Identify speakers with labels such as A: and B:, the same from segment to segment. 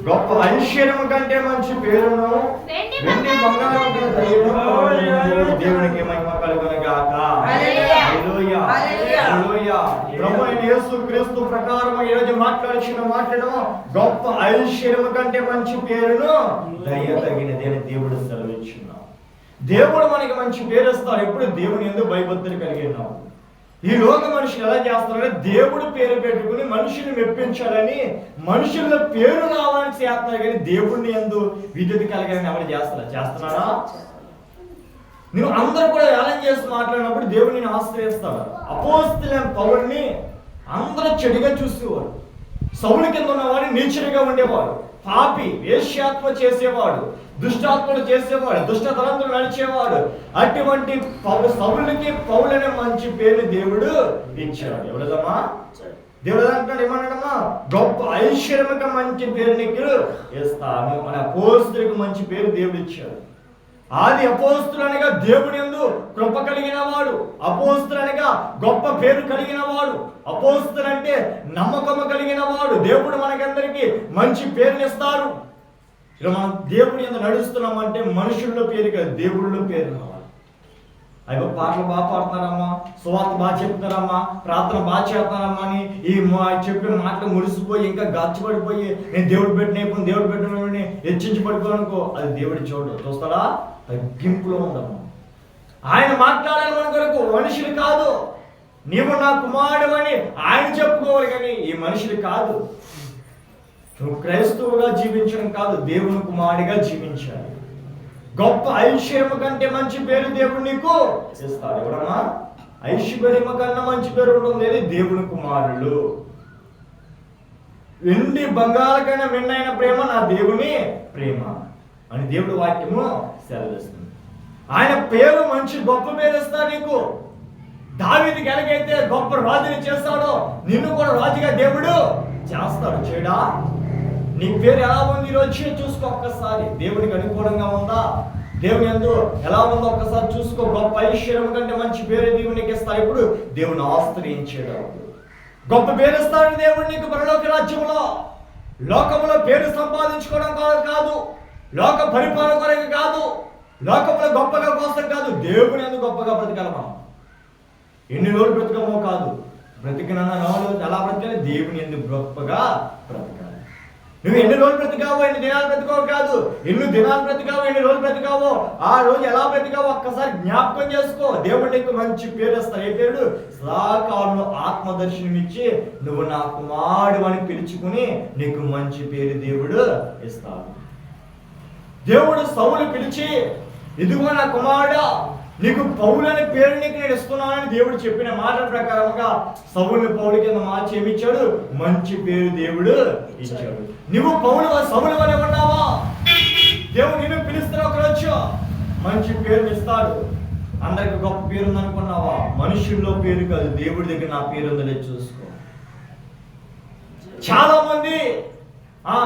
A: గొప్ప ఐశ్వర్యము కంటే మంచి పేరును వెండి బంగారం దేవునికి మహిమ కలుగును గాక. హల్లెలూయా హల్లెలూయా. ప్రభువైన యేసుక్రీస్తు ప్రకారం ఈ రోజు మాట్లాడిన మాటను గొప్ప ఐశ్వర్యము కంటే మంచి పేరును దయతగినది దేవుడు సెలవిచ్చున్నాడు. దేవుడు మనకి మంచి పేరు ఇస్తాడు ఎప్పుడు దేవుని యందు భయభక్తులు కలిగి ఉన్నాం. ఈ లోక మనుషులు ఎలా చేస్తారంటే దేవుడు పేరు పెట్టుకుని మనుషుని మెప్పించాలని మనుషుల పేరు రావాలని చేస్తున్నారు, కానీ దేవుడిని యందు విద్యుత్ కలిగాలని ఎవరు చేస్తున్నారా? నువ్వు అందరూ కూడా ఏలం చేసి మాట్లాడినప్పుడు దేవుడిని ఆశ్రయిస్తాడు. అపోస్తలులైన పౌలుని అందరూ చెడుగా చూసేవాడు. సౌలు కింద ఉన్నవాడు నీచుడిగా ఉండేవాడు, పాపి, వేశ్యాత్మ చేసేవాడు, దుష్టాత్మలు చేసేవాడు, దుష్ట తలంతులు నడిచేవాడు. అటువంటి సౌలుకి పౌలనే మంచి పేరు దేవుడు ఇచ్చాడు. ఎవడదమ్మా? దేవుడు అంటున్నాడు, ఏమన్నాడమ్మా? గొప్ప ఐశ్వర్యముగా మంచి పేరు నీకు ఇస్తాను. మన అపోస్తలులకు మంచి పేరు దేవుడు ఇచ్చాడు. ఆది అపోస్తలుడు అనగా దేవుని యందు కృప కలిగిన వాడు, అపోస్తలుడు అనగా గొప్ప పేరు కలిగిన వాడు, అపోస్తలుడు అంటే నమ్మకము కలిగిన వాడు. దేవుడు మనకందరికీ మంచి పేరుని ఇస్తాడు. ఇలా మనం దేవుని యందు నడుస్తున్నామంటే మనుషుల్లో పేరు కాదు, దేవుడిలో పేరు కావాలి. అయ్యో పాటలు బాగా పాడుతున్నారమ్మా, సువార్త బాగా చెప్తున్నారమ్మా, ప్రార్థన బాగా చేస్తున్నారమ్మా అని ఈ చెప్పిన మాటలు మురిసిపోయి ఇంకా గచ్చిపడిపోయి నేను దేవుడు పెట్టిన దేవుడు పెట్టిన హెచ్చించబడిపోనుకో, అది దేవుడి చూస్తాడా? తగ్గింపులో ఉందమ్మా. ఆయన మాట్లాడాలి మన కొరకు, మనుషులు కాదు. నీవు నా కుమారుడు అని ఆయన చెప్పుకోవాలి, కానీ ఈ మనుషులు కాదు. నువ్వు క్రైస్తవుగా జీవించడం కాదు, దేవుని కుమారుడిగా జీవించాలి. గొప్ప ఐశ్వర్యము కంటే మంచి పేరు దేవుడు నీకు ఇస్తాడు. ఎవరమ్మా? ఐశ్వర్యము కన్నా మంచి పేరు ఉంటుంది దేవుని కుమారులు. వెండి బంగాళకైనా మిన్నైన ప్రేమ నా దేవుని ప్రేమ అని దేవుడు వాక్యము సెలవిస్తుంది. ఆయన పేరు మంచి గొప్ప పేరు ఇస్తాడు నీకు. దావీదుకి ఎలాగైతే గొప్ప రాజుని చేస్తాడో నిన్ను కూడా రాజుగా దేవుడు చేస్తాడు. చేయడా? నీ పేరు ఎలా ఉంది ఈరోజు చూసుకో ఒక్కసారి. దేవునికి అనుకూలంగా ఉందా? దేవుని యందు ఎలా ఉందో ఒక్కసారి చూసుకో. గొప్ప ఐశ్వర్యం కంటే మంచి పేరు దేవునికి ఇస్తాడు. ఇప్పుడు దేవుని ఆశ్రయించాడు. గొప్ప పేరు ఇస్తాడు దేవుడు నీకు పరలోక రాజ్యంలో. లోకములో పేరు సంపాదించుకోవడం కాదు, లోక పరిపాలన కొరకు కాదు, లోకములో గొప్పగా కోసం కాదు, దేవుని యందు గొప్పగా బ్రతకలమా. ఎన్ని రోజులు బ్రతకమో కాదు, బ్రతికిన ఎలా బ్రతకాలి? దేవుని యందు గొప్పగా బ్రతకాలి. నువ్వు ఎన్ని రోజులు బ్రతికావో, ఎన్ని దినాలు బ్రతికావో కాదు, ఎన్ని దినాలు బ్రతికావో, ఎన్ని రోజులు బ్రతికావో, ఆ రోజు ఎలా బ్రతికావో ఒక్కసారి జ్ఞాపకం చేసుకో. దేవుడు నీకు మంచి పేరు ఇస్తాడు. ఏ పేరు? సదాకాలంలో ఆత్మదర్శనం ఇచ్చి నువ్వు నా కుమారుడు అని పిలుచుకుని నీకు మంచి పేరు దేవుడు ఇస్తాడు. దేవుడు సౌలు పిలిచి, ఇదిగో నా కుమారుడా, నీకు పౌలు అనే పేరు నీకు నేను ఇస్తున్నానని దేవుడు చెప్పిన మాట ప్రకారంగా సౌలు పౌలు కింద మార్చి ఏమిచ్చాడు? మంచి పేరు దేవుడు ఇచ్చాడు. నువ్వు సౌలు అని ఉన్నావా? దేవుడు నిన్ను పిలుస్తున్న ఒకరోజు మంచి పేరు ఇస్తాడు. అందరికి గొప్ప పేరు ఉందనుకున్నావా? మనుషుల్లో పేరు కాదు, దేవుడి దగ్గర నా పేరు ఉందని చూసుకో. చాలా మంది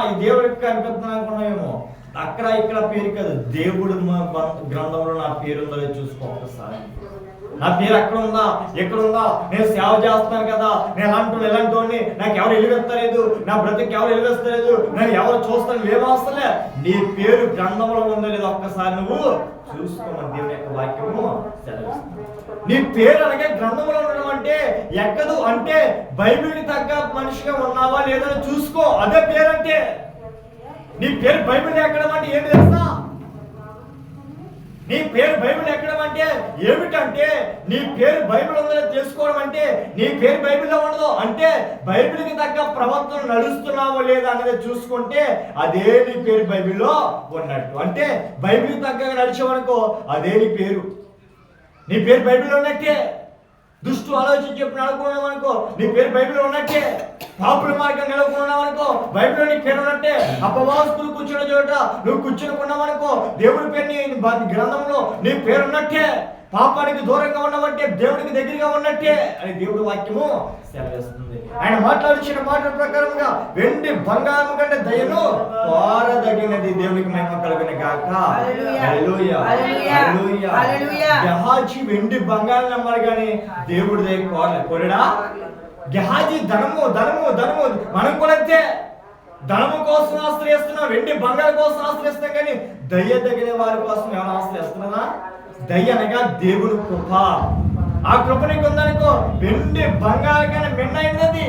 A: ఈ దేవుడికి కనిపిస్తున్నా అనుకున్నావేమో, అక్కడ ఇక్కడ పేరు కాదు, దేవుడు గ్రంథంలో నా పేరు ఉందో చూసుకో ఒక్కసారి. నా పేరు అక్కడ ఉందా, ఎక్కడ ఉందా? నేను సేవ చేస్తాను కదా, నేను ఎలాంటి నాకు ఎవరు ఎలుగెత్తలేదు, నా బ్రతికి ఎవరు ఎలుగెస్తలేదు, నేను ఎవరు చూస్తాను ఏమవసలే. నీ పేరు గ్రంథంలో ఉందో లేదో ఒక్కసారి నువ్వు చూసుకోమని దేవుని యొక్క వాక్యము సెలవిస్తుంది. నీ పేరు అనగా గ్రంథంలో ఉండడం అంటే ఎక్కదు, అంటే బైబిల్కి తగ్గ మనిషిగా ఉన్నావా లేదని చూసుకో. అదే పేరు అంటే. నీ పేరు బైబిల్ ఎక్కడం అంటే ఏంటి తెలుసా? నీ పేరు బైబిల్ ఎక్కడం అంటే ఏమిటంటే, నీ పేరు బైబిల్ ఉందని తెలుసుకోవడం అంటే నీ పేరు బైబిల్లో ఉండదు అంటే బైబిల్కి తగ్గ ప్రవర్తన నడుస్తున్నావో లేదా అన్నది చూసుకుంటే అదే నీ పేరు బైబిల్లో ఉన్నట్టు. అంటే బైబిల్కి తగ్గగా నడిచేవనుకో అదే నీ పేరు. నీ పేరు బైబిల్లో ఉన్నట్టే. దుష్టు ఆలోచించి చెప్పిన నడుకున్నావు అనుకో నీ పేరు బైబిల్లో ఉన్నట్టే. పాపుల మార్గం నిలవకున్నావు అనుకో బైబిల్లో నీ పేరు ఉన్నట్టే. అపవాసుకులు కూర్చున్న చోట నువ్వు కూర్చునుకున్నావు అనుకో దేవుడి పేరు నీ గ్రంథంలో నీ పేరు ఉన్నట్టే. పాపానికి దూరంగా ఉన్నావంటే దేవుడికి దగ్గరగా ఉన్నట్టే అని దేవుడి వాక్యము సెలవిస్తుంది. ఆయన మాట్లాడించిన మాటల ప్రకారంగా వెండి బంగారం కంటే దయను కోరదగినది. దేవునికి మహిమ కలుగును గాక. హల్లెలూయా హల్లెలూయా. గెహాజీ వెండి బంగారం నమ్మాలి కానీ దేవుడి దగ్గర కోరడా? గెహాజీ ధనము ధనము ధనము. మనం కూడా అంతే. ధనము కోసం ఆశ్రయిస్తున్నాం, వెండి బంగారం కోసం ఆశ్రయిస్తాం, కానీ దయ్య తగిన వారి కోసం ఎవరు ఆశ్రయిస్తున్నారా? దయ్య అనగా దేవుని కృప. ఆ కృప నీకు ఉందనుకో, వెండి బంగారం కన్నా మిన్నైనది.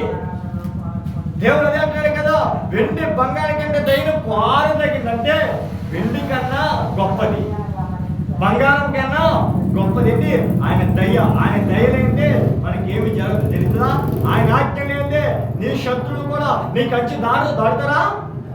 A: దేవుడు అదే అంటాడు కదా, వెండి బంగారం కంటే దయ్యను పాలు తగ్గిందంటే వెండి కన్నా గొప్పది, బంగారం కన్నా గొప్పది ఏంటి? ఆయన దయ్య. ఆయన దయ లేనిదే మనకి ఏమి జరగదు, తెలుస్తుందా? ఆయన ఆజ్ఞ లేనిదే నీ శత్రులు కూడా నీ కంచి దాడతారా?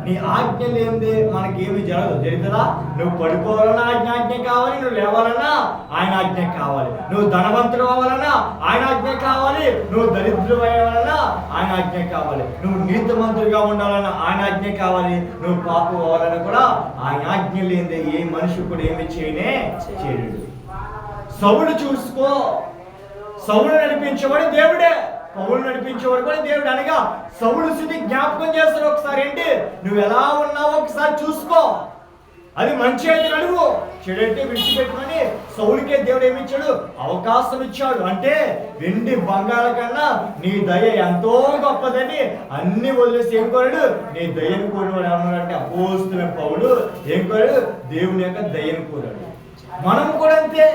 A: నీ ఆజ్ఞ లేనిదే మనకి ఏమి జరగదు, తెలుస్తుందా? నువ్వు పడుకోవాలన్నా ఆయన ఆజ్ఞ కావాలి, నువ్వు లేవాలన్నా ఆయన ఆజ్ఞ కావాలి, నువ్వు ధనవంతుడు అవ్వాలన్నా ఆయన ఆజ్ఞ కావాలి, నువ్వు దరిద్రుడు అవ్వాలన్నా ఆయన ఆజ్ఞ కావాలి, నువ్వు నీతిమంతుడిగా ఉండాలన్నా ఆయన ఆజ్ఞ కావాలి, నువ్వు పాపం అవ్వాలన్నా కూడా ఆయన ఆజ్ఞ లేనిదే ఏ మనిషి కూడా ఏమి చేయలేడు. సౌలు చూసుకో, సౌలు నడిపించేవాడు దేవుడే, పౌలు నడిపించేవాడు కూడా దేవుడు. అనగా సౌలు స్థితి జ్ఞాపకం చేస్తాడు. ఒకసారి ఏంటి, నువ్వు ఎలా ఉన్నావో ఒకసారి చూసుకో, అది మంచి అయితే నడువు, చెడైతే విడిచిపెట్టుకొని సౌలుకే దేవుడు ఏమిచ్చాడు? అవకాశం ఇచ్చాడు. అంటే వెండి బంగారం కన్నా నీ దయ ఎంతో గొప్పదని అన్ని వదిలేసి ఏం కోరాడు? నీ దయను కోరివాడు ఏమన్నాడంటే అపోస్తులైన పౌలు ఏం కోరాడు? దేవుని యొక్క దయను కోరాడు. మనం కూడా అంతే,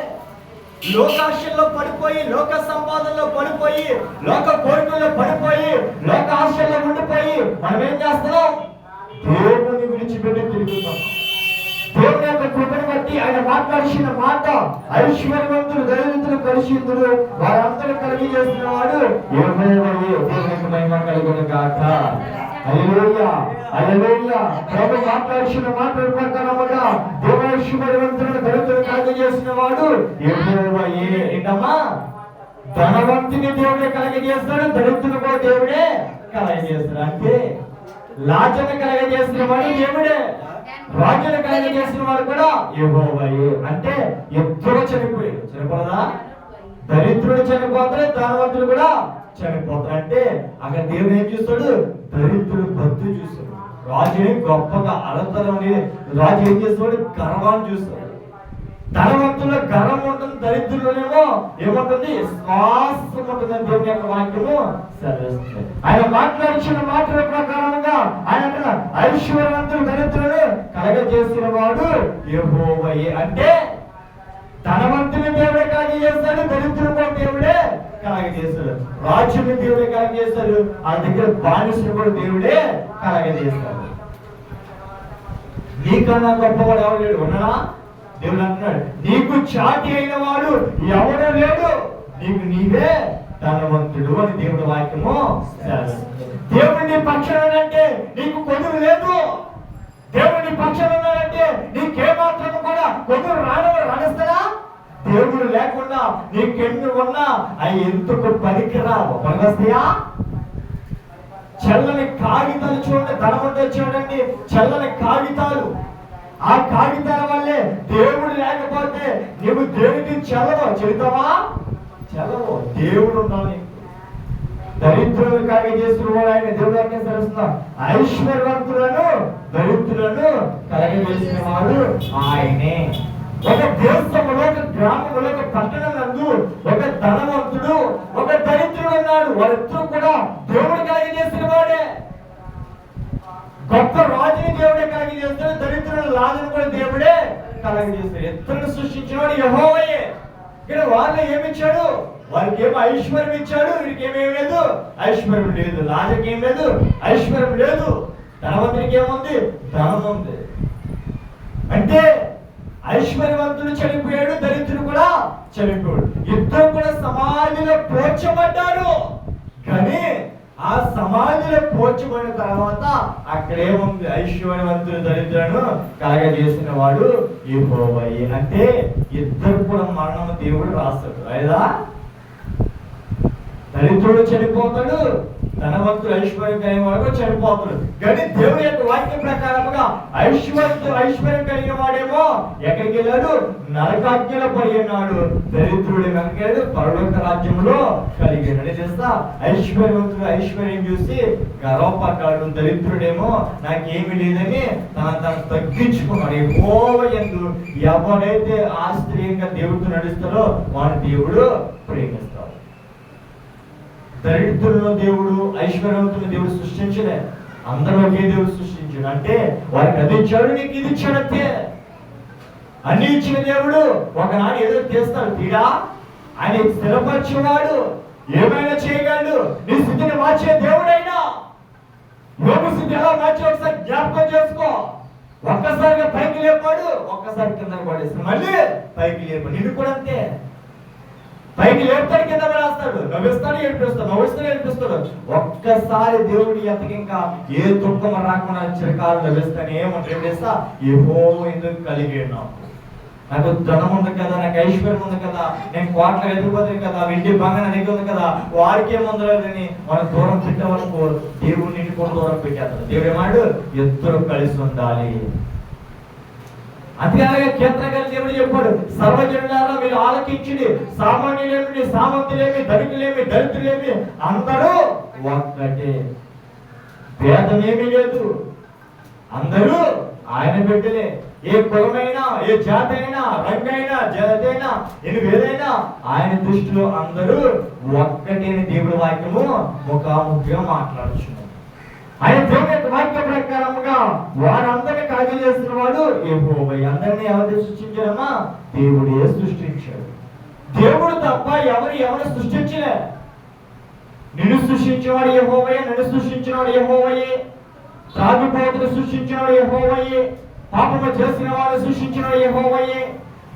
A: లోకాశల్లో పడిపోయి, లోక సంపాదనలో పడిపోయి, లోక కోరికల్లో పడిపోయి, లోక ఆశల్లో ఉండిపోయి మనం ఏం చేస్తున్నాం? దేవుని విడిచిపెట్టి తిరుగుతాం. దేవుని యొక్క కృపను బట్టి ఆయన మాట్లాడిన మాట, ఐశ్వర్యవంతులు దరిద్రులు పరిశుద్ధులు వారందరూ కలిగి చేస్తున్న వాడు యెహోవాయే. దేవునికి మహిమ కలుగును గాక. హల్లెలూయా, హల్లెలూయా. ప్రభు మాట్లాడిన మాటల ప్రకారముగా దేవైశ్వర్యవంతులను దరిద్రులు కలిగి చేసిన వాడు యెహోవాయే. ఏంటమ్మా? ధనవంతుని దేవుడే కలగజేస్తాడు, దరిద్రులు కూడా దేవుడే కలగజేస్తాడు. అంటే లాజను కలగజేసిన వాడు దేవుడే, రాజును కలగజేసిన వాడు కూడా యెహోవాయే. అంటే ఇద్దరు చనిపోయారు, చనిపోదా? దరిద్రుడు చనిపోతాడు, ధనవంతుడు కూడా చనిపోతాడు. అంటే అక్కడ దేవుడు ఏం చూస్తాడు? దరిద్రుడు బద్దు చూస్తాడు. రాజుని గొప్పగా అలంతరం, రాజు ఏం చేస్తాడు? గర్వాన్ని చూస్తాడు. ధనవంతుల్లో గర్వం ఉంటుంది, దరిద్రులోనేమో ఏముంటుంది? శ్వాసం ఉంటుంది. దేవుని యొక్క వాక్యము సరిస్తుంది. ఆయన మాట్లాడించిన మాటల ప్రకారంగా ఆయన ఐశ్వర్యవంతులు దరిద్రులను కలగజేసిన వాడు యెహోవాయే. అంటే ధనవంతుని దేవుడే కలగజేస్తాడు, దరిద్రుడు కూడా దేవుడే కలగజేస్తాడు, రాజుని దేవుడే కలగజేస్తాడు, ఆ దగ్గర బానిసను కూడా దేవుడే కలగజేస్తాడు. నీకన్నా గొప్పవాడు ఎవరు లేడు, ఉన్నాడా? దేవుడు అంటున్నాడు, నీకు చాటి అయిన వాడు ఎవరు లేడు, నీకు నీవే ధనవంతుడు అని దేవుడి వాక్యము. దేవుడి పక్షాన అంటే నీకు కొదురు లేదు, దేవుడి పక్షాన ఉన్నాడంటే నీకేమాత్రం కూడా కొదురు రాణిస్తాడా? దేవుడు లేకుండా నీకెన్ను ఉన్నా అవి ఎందుకు పనికిరావు, పనికొస్తాయా? చల్లని కాగితాలు చూడండి, ధనవంతుడు చూడండి, చల్లని కాగితాలు. ఆ కాగితాల వల్లే దేవుడు లేకపోతే నువ్వు దేవుడికి చెల్లుతావా? చెల్లవు. దేవుడు ఉండాలి. దరిద్రులు కలగజేసిన వాడు ఆయన. దేవుడు వాక్యం తెలుస్తున్నా, ఐశ్వర్యవంతులను దరిద్రులను కలగజేసిన వాడు ఆయనే. ఒక దేశంలో, ఒక గ్రామంలో, ఒక పట్టణంలో ఒక ధనవంతుడు, ఒక దరిద్రుడు ఉన్నాడు. వారిద్దరూ కూడా దేవుడు కలగజేసిన వాడే. గొప్ప రాజుని దేవుడే కలగజేస్తాడు, దరిద్రుడు రాజుని కూడా దేవుడే కలగజేస్తాడు. ఇద్దరిని సృష్టించినవాడు యెహోవాయే. ఇక్కడ వాళ్ళు ఏమిచ్చాడు? వారికి ఏమో ఐశ్వర్యం ఇచ్చాడు, వీరికి ఏమేమి లేదు, ఐశ్వర్యం లేదు. రాజుకి ఏం లేదు, ఐశ్వర్యం లేదు. ధనవంతునికి ఏముంది? ధనం ఉంది. అంటే ఐశ్వర్యవంతుడు చనిపోయాడు, దరిద్రుడు కూడా చనిపోయాడు. ఇద్దరు కూడా సమాధిలో పోర్చబడ్డారు. కానీ ఆ సమాధిలో పోర్చబడిన తర్వాత అక్కడేముంది? ఐశ్వర్యవంతుడు దరిద్రులను కలగజేసిన వాడు యెహోవాయే. అంటే ఇద్దరు కూడా మరణం దేవుడు రాస్తాడు. లేదా దరిద్రుడు చనిపోతాడు, ధనవంతుడు ఐశ్వర్యం కలిగిన వాడు చనిపోతాడు. కానీ దేవుని యొక్క వాక్యం ప్రకారముగా ఐశ్వర్యం కలిగిన వాడేమో ఎక్కడికి వెళ్ళాడు? నరకాజ్ఞలో పడి ఉన్నాడు. దరిద్రుడు వెనకాడు పరలోక రాజ్యంలో కలిగాడు. చేస్తా ఐశ్వర్యవంతుడు ఐశ్వర్యం చూసి గర్వపడ్డాడు, దరిద్రుడేమో నాకేమి లేదని తను తగ్గించుకున్నాడు. యెహోవా యందు ఎవరైతే ఆశ్చర్యంగా దేవుడితో నడుస్తాడో వాడిని దేవుడు ప్రేమిస్తాడు. దరిద్రులను దేవుడు ఐశ్వర్యవంతులను దేవుడు సృష్టించలే. అందరూ ఒకే దేవుడు సృష్టించాడు అంటే వారికి అది ఇచ్చాడు, నీకు ఇది ఇచ్చాడంతే. అన్ని ఇచ్చిన దేవుడు ఒకనాడు ఏదో చేస్తాడు తీరా, ఆయన స్థిరపరిచేవాడు, ఏమైనా చేయగలడు. నీ స్థితిని మార్చే దేవుడైనా యోగు స్థితి ఎలా మార్చి ఒకసారి జ్ఞాపకం చేసుకో. ఒక్కసారిగా పైకి లేపాడు, ఒక్కసారి కింద పడేస్తాడు, మళ్ళీ పైకి లేపాడు. నిన్ను కూడా అంతే, పైకి లేపుతాడు, కింద పడేస్తాడు, నవ్విస్తాడు, ఏడిపిస్తాడు, నవ్విస్తాడు, ఏడిపిస్తాడు. ఒక్కసారి దేవుడి ఎంతకి ఇంకా ఏ దుఃఖం రాకుండా చిరకాలు నవ్విస్తాను ఏమంటా యెహోవా ఎందుకు కలిగాడు, నాకు ధనం ఉంది కదా, నాకు ఐశ్వర్యం ఉంది కదా, నేను కోట్ల ఎదుగుపోతుంది కదా, వెండి బంగారం దగ్గర ఉంది కదా, వారికే ముందరని మనం దూరం పెట్టే వరకు దేవుడిని ఇంటి కూడా దూరం పెట్టేస్తాడు. దేవుడు ఏమాడు ఇద్దరు కలిసి ఉండాలి. అందుకే కీర్తనకారుడు దేవుడు చెప్పాడు, సర్వజనులారా మీరు ఆలకించుడి, సామాన్యులేమి సామంతులేమి ధనికులేమి దళితులేమి అందరూ ఒక్కటే, భేదమేమీ లేదు, అందరూ ఆయన బిడ్డలే. ఏ కులమైనా, ఏ జాతి అయినా, రంగైనా, జాతైనా, ఏదైనా ఆయన దృష్టిలో అందరూ ఒక్కటే. దేవుడి వాక్యము ముఖాముఖిగా మాట్లాడుచున్నాడు. ఆయన దేవుని యొక్క వాక్య ప్రకారముగా వారందరినీ కార్యం చేస్తున్న వాడు యెహోవా. అందరినీ ఎవరు సృష్టించారమ్మా? దేవుడే సృష్టించాడు. దేవుడు తప్ప ఎవరు సృష్టించలే. నిన్ను సృష్టించేవాడు యెహోవాయే, నన్ను సృష్టించినవాడు యెహోవాయే, త్రాగుబోతును సృష్టించినవాడు యెహోవాయే, పాపము చేసిన వాడు సృష్టించినవాడు యెహోవాయే,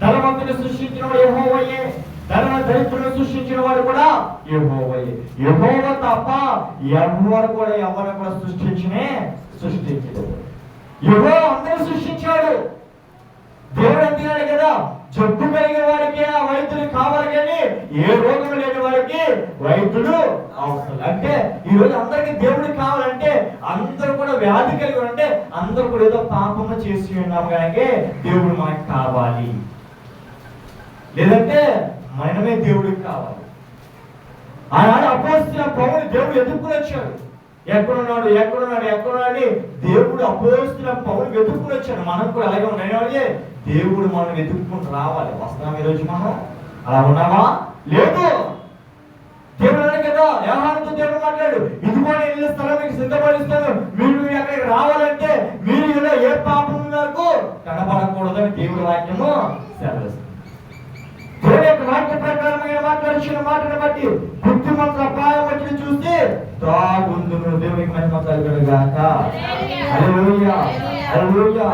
A: ధనవంతుని సృష్టించినవాడు యెహోవాయే, దరిద్రులను సృష్టించిన వాడు కూడా యెహోవాయే. యెహోవా తప్ప ఎవరు కూడా సృష్టించలేదు. యెహోవా అందరూ సృష్టించాడు. దేవుడు అంటున్నాడు కదా, జబ్బు కలిగిన వాడికి ఆ వైద్యులు కావాలి కానీ ఏ రోగం లేని వాడికి వైద్యుడు అవసరం. అంటే ఈ రోజు అందరికి దేవుడికి కావాలంటే అందరూ కూడా వ్యాధి కలిగి ఉంటే అందరూ కూడా ఏదో పాపము చేసి ఉన్నాము కనుక దేవుడు మనకు కావాలి, లేదంటే మనమే దేవుడికి కావాలి. ఆనాడు అపోస్తలుల పౌలు దేవుడు ఎదుర్కొని వచ్చాడు. ఎక్కడున్నాడు దేవుడు అపోస్తలుల పౌలు ఎదుర్కొని వచ్చాడు. మనం కూడా అలాగే ఉన్నాయి. దేవుడు మనం వెతుక్కుంటూ రావాలి. వస్తున్నాం ఈరోజు మనం అలా ఉన్నావా? లేదు. దేవుడు అన్నాడు కదా, యోహానుతో దేవుడు మాట్లాడు, ఇదిగో నేను ఇల్లు స్థలం మీకు సిద్ధపడిస్తాను, మీరు అక్కడికి రావాలంటే మీరు ఇలా ఏ పాపం నాకు కనబడకూడదని దేవుడి వాక్యము సెలవిస్తుంది. దేవుడి యొక్క వాక్య ప్రకారమైన మాట్లాడిన మాటను బట్టి బుద్ధిమంతుల అపాయం వచ్చి చూసి తాగుందును. దేవునికి మహిమ కలుగునుగాక. హల్లెలూయా, హల్లెలూయా.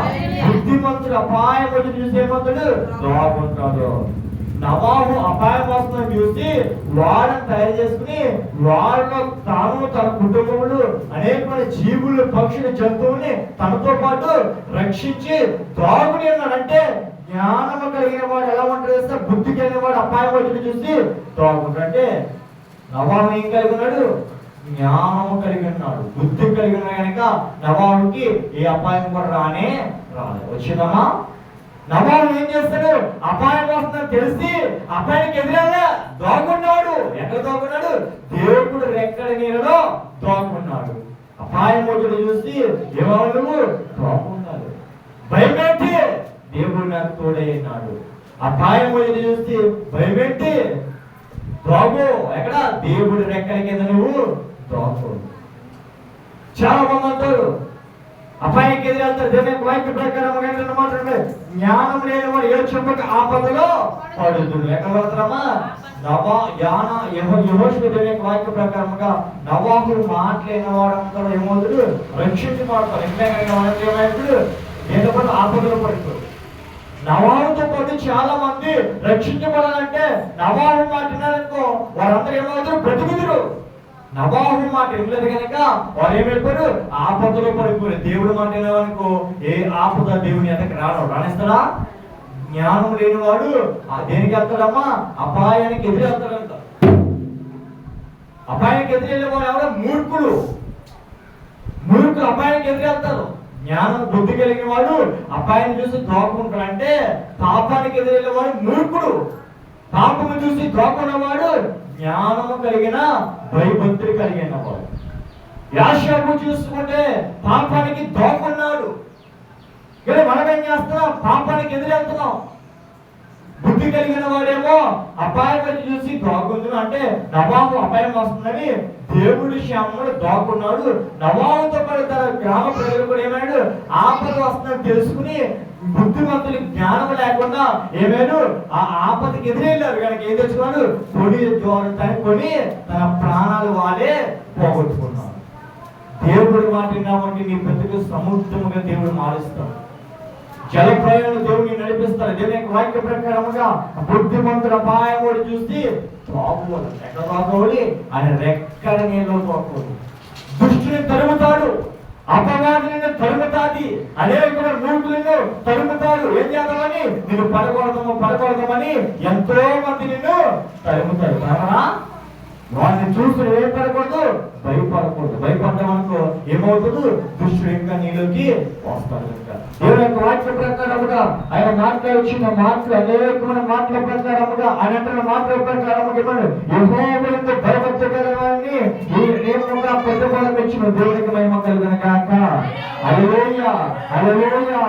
A: బుద్ధిమంతుడు అపాయం వచ్చి చూసి ఏమంటాడు? తాగుంటాడు. నవాబు అపాయం వస్తుందని చూసి వాడని తయారు చేసుకుని వాళ్ళలో తాను తన కుటుంబములు అనేకమైన జీవులు, పక్షులు, జంతువుల్ని తనతో పాటు రక్షించి త్రాగుని అన్నాడంటే జ్ఞానము కలిగిన వాడు ఎలా ఉంటాడు? బుద్ధి కలిగిన వాడు అపాయం వచ్చి చూసి త్రాగుంటాడు. అంటే నవాబు ఏం కలిగి ఉన్నాడు? జ్ఞానము కలిగి ఉన్నాడు, బుద్ధి కలిగిన కనుక నవాబుకి ఏ అపాయం కూడా రానే రాలేదు. వచ్చిందమ్మా? నవాబు ఏం చేస్తాడు? అపాయం వస్తుందని తెలిసి అపాయానికి ఎదురల్లా దోగున్నాడు. ఎక్కడ దోగున్నాడు? దేవుడు రెక్కల నీళ్ళలో దోగున్నాడు. అపాయం వచ్చి చూసి ఏమవును? దోగున్నాడు. భయపెట్టి దేవుడు నాకు తోడైనాడు. అపాయం వచ్చి చూసి భయపెట్టి దోగు. ఎక్కడ? దేవుడి రెక్కల కింద నువ్వు దోగు. చాలా మంది అంటారు అపాయానికి ఎదురెళ్తారు. దేవుని వాక్య ప్రకారం మాట్లాడే జ్ఞానం లేని వాడు ఏ చెంపక ఆపదలో పడుతుంది. ఎక్కడ పడతారమ్మా? యెహోషువ దేవుని వాక్య ప్రకారంగా నవాబు మాట్లాడిన వాడంతా ఏమవుతాడు? రక్షించబడతారు. ఏమైపోయాడు? ఏదో పాటు ఆపదలో పడిపోయాడు. నవాబుతో పాటు చాలా మంది రక్షించబడాలంటే నవాబు మాట్లాడారనుకో వారందరూ ఏమవుతారు? బ్రతుకుదురు. నవాబు మాట ఇవ్వలేదు కనుక వారు ఏమైపోయారు? ఆపదలో పడిపోయారు. దేవుడు మాట వినవనుకో ఏ ఆపద దేవుని ఎంతకు రానిస్తాడా? జ్ఞానం లేని వాడు దేనికి వెళ్తాడమ్మా? అపాయానికి ఎదురెళ్తాడంట. అపాయానికి ఎదురెళ్ళే వాడు ఎవరో? మూర్ఖులు అపాయానికి ఎదురెళ్తారు. జ్ఞానం బుద్ధి కలిగిన వాడు అపాయాన్ని చూసి దోకుంటాడు. అంటే పాపానికి ఎదురెళ్ళే వాడు మూర్ఖుడు, పాపము చూసి దోకున్నవాడు జ్ఞానము కలిగిన భయభక్తులు కలిగిన వాడు. యాషాబు చూసుకుంటే పాపానికి దోకున్నాడు. కానీ మనం ఏం చేస్తున్నాం? పాపానికి ఎదురెళ్తున్నాం. బుద్ధి కలిగిన వాడేమో అపాయం చూసి దోకుంటున్నాం. అంటే నవాబు అపాయం వస్తుందని దేవుడి శ్యామడు దాక్కున్నాడు. నవాబుతో పాటు తన గ్రామ ప్రజలు కూడా ఏమైనాడు, ఆపద వస్తుందని తెలుసుకుని బుద్ధిమంతులు జ్ఞానం లేకుండా ఏమైనా ఆ ఆపదకి ఎదురెళ్ళారు. కనుక ఏం తెచ్చుకున్నాడు, కొడి జోరటాన్ని కొని తన ప్రాణాలు వాళ్ళే పోగొట్టుకున్నాడు. దేవుడి మాట విన్నామంటే నీ బ్రతుకు సముద్రముగా దేవుడు మారుస్తాడు. జల ప్రయాణం దేవుడిని నడిపిస్తాడు. దేవుని యొక్క వాక్య ప్రకారముగా బుద్ధిమంతుడు అపాయముడు చూసి తాగుబోదు, ఎక్కడ తాగోలి ఆయన రెక్కడ నీళ్ళు తోకూడదు. దుష్టుని తరుముతాడు, అపవాదిని తరుముతాది, అనేక మూర్ఖులను తరుముతాడు. ఏం చేద్దామని, నేను పడకూడదామని ఎంతో మంది నిన్ను తరుముతాడు. కారణా వాడిని చూసి ఏం పడకూడదు, భయపడకూడదు. భయపడ్డామనుకో ఏమవుతుంది, దుష్టుడు ఇంకా నీలోకి వస్తాడు. దేవుని యొక్క వాక్య ప్రకారముగా ఆయన మాట్లాడుచున్న మాటలు అనేకమైన మాటల ప్రకారముగా ఆయన అంటున్న మాటల ప్రకారముగా యెహోవాయందు భయభక్తిగలవారిని ఏమోగా ప్రతిఫలం ఇచ్చిన దేవునికి మహిమ కలుగును గాక. హల్లెలూయా హల్లెలూయా.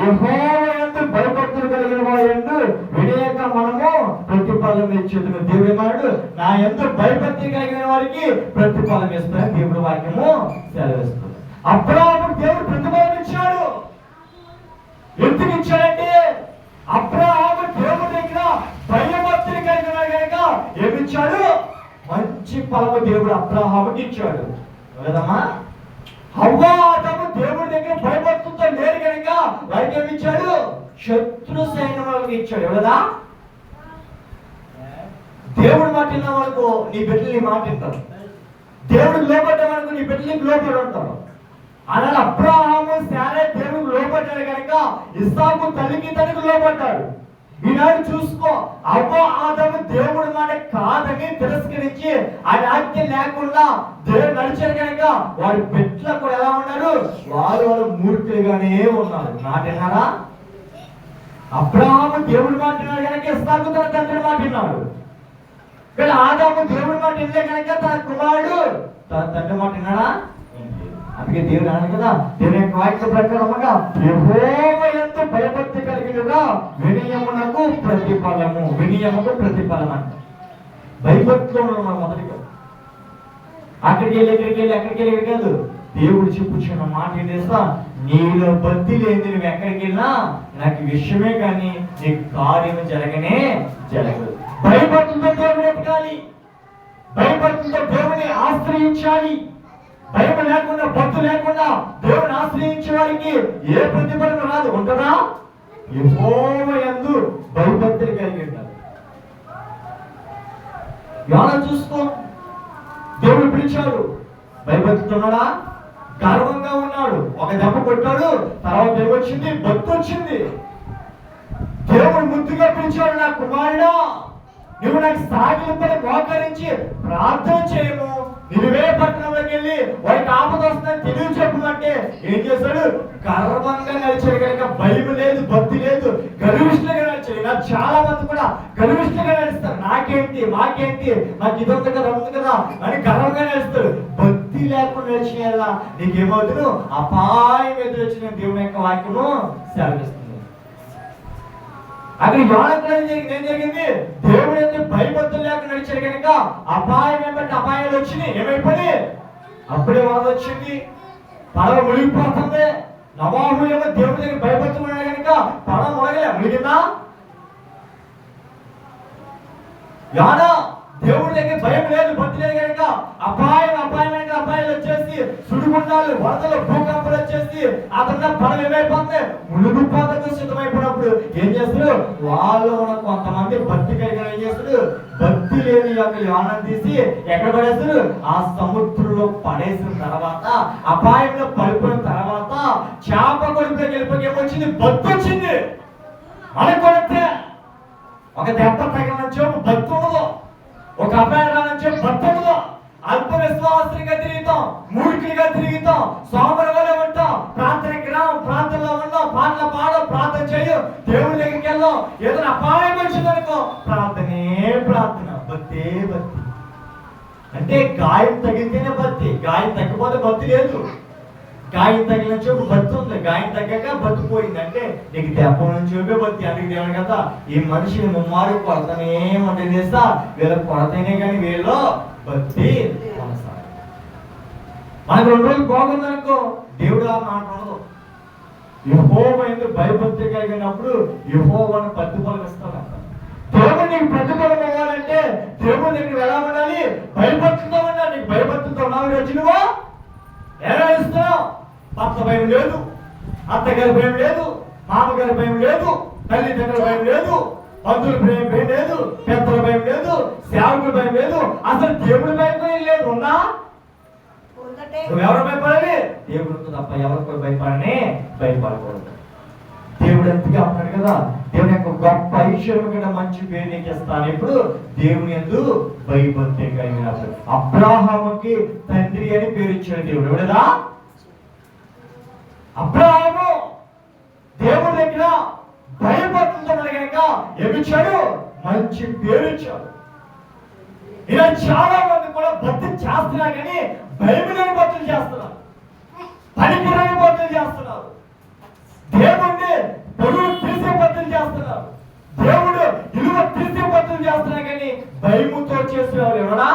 A: యెహోవాయందు భయభక్తులు కలిగిన వారందు వినేక మనము ప్రతిఫలం ఇచ్చేందుకు దేవుడు ఏమన్నాడు, నా యందు భయభక్తి కలిగిన వారికి ప్రతిఫలం ఇస్తాను దేవుడి వాక్యము సెలవిస్తుంది. అబ్రాహాముకు దేవుడు ప్రతిఫలం ఇచ్చాడు. ఎందుకు ఇచ్చాడంటే అబ్రాహాము దేవుడి దగ్గర భయభక్తులు కలిగిన కనుక ఏమిచ్చాడు, మంచి ఫలము దేవుడు అబ్రాహాముకి ఇచ్చాడు కదమ్మా. హవ్వ ఆదాము దేవుడి దగ్గర భయభక్తులతో లేరు కనుక వారికి ఏమిచ్చాడు, శత్రు సైన్యాలకు ఇచ్చాడు కదా. దేవుడు మాట విన్న వరకు నీ బిడ్డలు నీ మాట వింటారు. దేవుడికి లోపడ్డ వరకు నీ బిడ్డలకి లోపడి ఉంటారు. అలాగే అబ్రాహాము శారా దేవుడికి లోపడ్డాడు కనుక ఇస్సాకు తల్లికి తనకు లోపడ్డాడు. ఈనాడు చూసుకో, అవ్వ ఆదాము దేవుడి మాట కాదని తిరస్కరించి ఆయన ఆజ్ఞ లేకుండా దేవుడు నడిచారు కనుక వారి బిడ్డలు కూడా ఎలా ఉన్నారు, వారు మూర్ఖులుగానే ఉన్నారు. మాట విన్నారా? అబ్రాహాము దేవుడి మాట విన్నాడు కనుక ఇస్సాకు తన తండ్రి మాట విన్నాడు. కానీ ఆదాము దేవుడి మాట వినలే కనుక తన కుమారుడు తన తండ్రి మాట విన్నాడా? అందుకే దేవుడు అన్నాడు కదా, దేవుని యొక్క వాక్య ప్రకారముగా యెహోవాయందు భయభక్తి కలిగినగా వినయమునకు ప్రతిఫలము, వినయముకు ప్రతిఫలం అంట. భయభక్తిలో ఉన్నాం మొదటిగా. అక్కడికి వెళ్ళి కాదు, దేవుడు చెప్పుచున్న మాట ఏం చేస్తా, నీలో భక్తి లేని నువ్వు ఎక్కడికి వెళ్ళినా నాకు విషయమే కానీ నీకు కార్యము జరగనే జరగదు. భయభక్తులతో దేవుని ఎత్తుకాలి, భయభక్తులతో దేవుని ఆశ్రయించాలి. భయం లేకుండా భక్తు లేకుండా దేవుని ఆశ్రయించే వారికి ఏ ప్రతిఫలం రాదు. ఉంటుందా? యెహోవాయందు భయభక్తులు కలిగి ఉంటారు. యోనా చూసుకో, దేవుడు పిలిచాడు, భయభక్తితో ఉన్నాడా? గర్వంగా ఉన్నాడు. ఒక దెబ్బ కొట్టాడు, తర్వాత ఏమొచ్చింది, భక్తి వచ్చింది. దేవుడు ముద్దుగా పిలిచాడు, నా కుమారుడా నువ్వు నాకు సాగిలిపడి మోకరించి ప్రార్థన చేయము, నిలువే పట్టణంలోకి వెళ్ళి వారికి ఆపద వస్తుందని తెలివి చెప్పమంటే ఏం చేశాడు, గర్వంగా నడిచాడు. కనుక భయం లేదు, భక్తి లేదు, గర్విష్ఠులుగా నడిచాడు. నాకు చాలా మంది కూడా గర్విష్ఠులుగా నడుస్తారు. నాకేంటి మాకేంటి, నాకు ఇది ఉంది కదా ఉంది కదా అని గర్వంగా నడుస్తాడు. భక్తి లేకుండా నడిచిన నీకేమవుతుంది, అపాయం ఎదురు వచ్చిన దేవుని యొక్క వాక్యము సెలవిస్తుంది. అక్కడ యోనా ఏం జరిగింది, దేవుడు ఎందుకు భయభక్తులు లేక నడిచాడు కనుక అపాయం ఏమంటే అపాయాలు వచ్చినాయి. ఏమైపోయి అప్పుడే వరద వచ్చింది, పడవ మునిగిపోతుంది. నవాహు ఏమో దేవుడి దగ్గర భయభక్తులు ఉన్నాడు కనుక పడవ మునగలే, మునిగిందా? యోనా దేవుడి దగ్గర భయం లేదు, భక్తి లేదు కనుక అపాయమైన అపాయాలు వచ్చేసి, సుడిగుండాలు, వరదలు, భూకంపాలు వచ్చేసి అతను పడవ ఏమైపోతుంది, మునిగిపోతకు సిద్ధమైపోయినప్పుడు ఏం చేస్తారు, వాళ్ళు ఉన్న కొంతమంది భక్తి కలిగిన ఏం చేస్తారు, భక్తి లేని యొక్క యోనాను తీసి ఎక్కడ పడేస్తారు, ఆ సముద్రంలో పడేసిన తర్వాత అపాయంలో పడిపోయిన తర్వాత చేప కొడుకులోకి వెళ్ళిపోయి ఏమొచ్చింది, భక్తి వచ్చింది. మనకొడితే ఒక దెబ్బ తగిన చెప్పు భక్తి ఉండదు, ఒక అపాయం చెప్పు భక్తి ఉండదు. అల్ప విశ్వాసంగా తిరుగుతాం, మూర్ఖులుగా తిరుగుతాం, సోమరుగానే ఉంటాం, ప్రాంతంలో ఉన్నాం, పాటలు పాడం, ప్రార్థన చేయం, దేవుడి దగ్గరికి వెళ్ళాం. ఏదైనా అపాయం వచ్చిందనుకో ప్రార్థనే ప్రార్థన, భక్తే భక్తి. అంటే గాయం తగిలితేనే భక్తి, గాయం తగ్గిపోతే భక్తి లేదు. గాయం తగిలిన చూపు భక్తి ఉంది, గాయం తగ్గక భక్తి పోయింది. అంటే నీకు దెబ్బ నుంచి చూపే భక్తి. అందుకు దేవుడు కదా ఈ మనిషిని ముమ్మారు కొడతనే ఉంటుంది చేస్తా, వీళ్ళ కొడతనే కానీ వీళ్ళు భక్తి కొనసాగాలి. మనకు 2 రోజులు బాగుందనుకో దేవుడు ఆ మాట ఉండదు. యెహోవా యందు భయభక్తి కలిగినప్పుడు యెహోవాను ప్రతిఫలమిస్తాడు. దేవుడు నీకు ప్రతిఫలం ఇవ్వాలంటే దేవుడు దగ్గర ఎలా ఉండాలి? భయభక్తితో ఉండాలి. నీకు భయభక్తితో ఉన్నావు వచ్చి నువ్వు ఎలా ఇస్తున్నావు? భర్త భయం లేదు, అత్తగారి భయం లేదు, మామగారి భయం లేదు, తల్లిదండ్రుల భయం లేదు, బంధువుల భయం లేదు, పెద్దల భయం లేదు, సేవకుల భయం లేదు, అసలు దేవుడి భయం లేదు. ఉన్నా నువ్వెవరు భయపడాలి? దేవుడితో తప్ప ఎవరికి భయపడకూడదు. దేవుడు ఎంతగా ఉన్నాడు కదా, దేవుని యొక్క గొప్ప ఐశ్వర్యం కన్నా మంచి పేరు నీకు ఇస్తాను. ఇప్పుడు దేవుని యందు భయభక్తి కలిగినప్పుడు అబ్రాహాముకి తండ్రి అని పేరు ఇచ్చాడు దేవుడు. ఎవడదా? అబ్రాహాము దేవుడి దగ్గర భయభక్తితో కనుక ఏమిచ్చాడు? మంచి పేరు ఇచ్చాడు. ఇలా చాలా మంది కూడా భక్తి చేస్తున్నారు, కానీ భయం లేని భక్తులు చేస్తున్నారు, పనికిరాని భక్తులు చేస్తున్నారు, దేవుడిని పొరుగు తీసే భక్తులు చేస్తున్నారు, దేవుడు ఇలువ తీసే భక్తులు చేస్తున్నారు, కానీ భయముతో చేసేవాళ్ళు ఎవరా?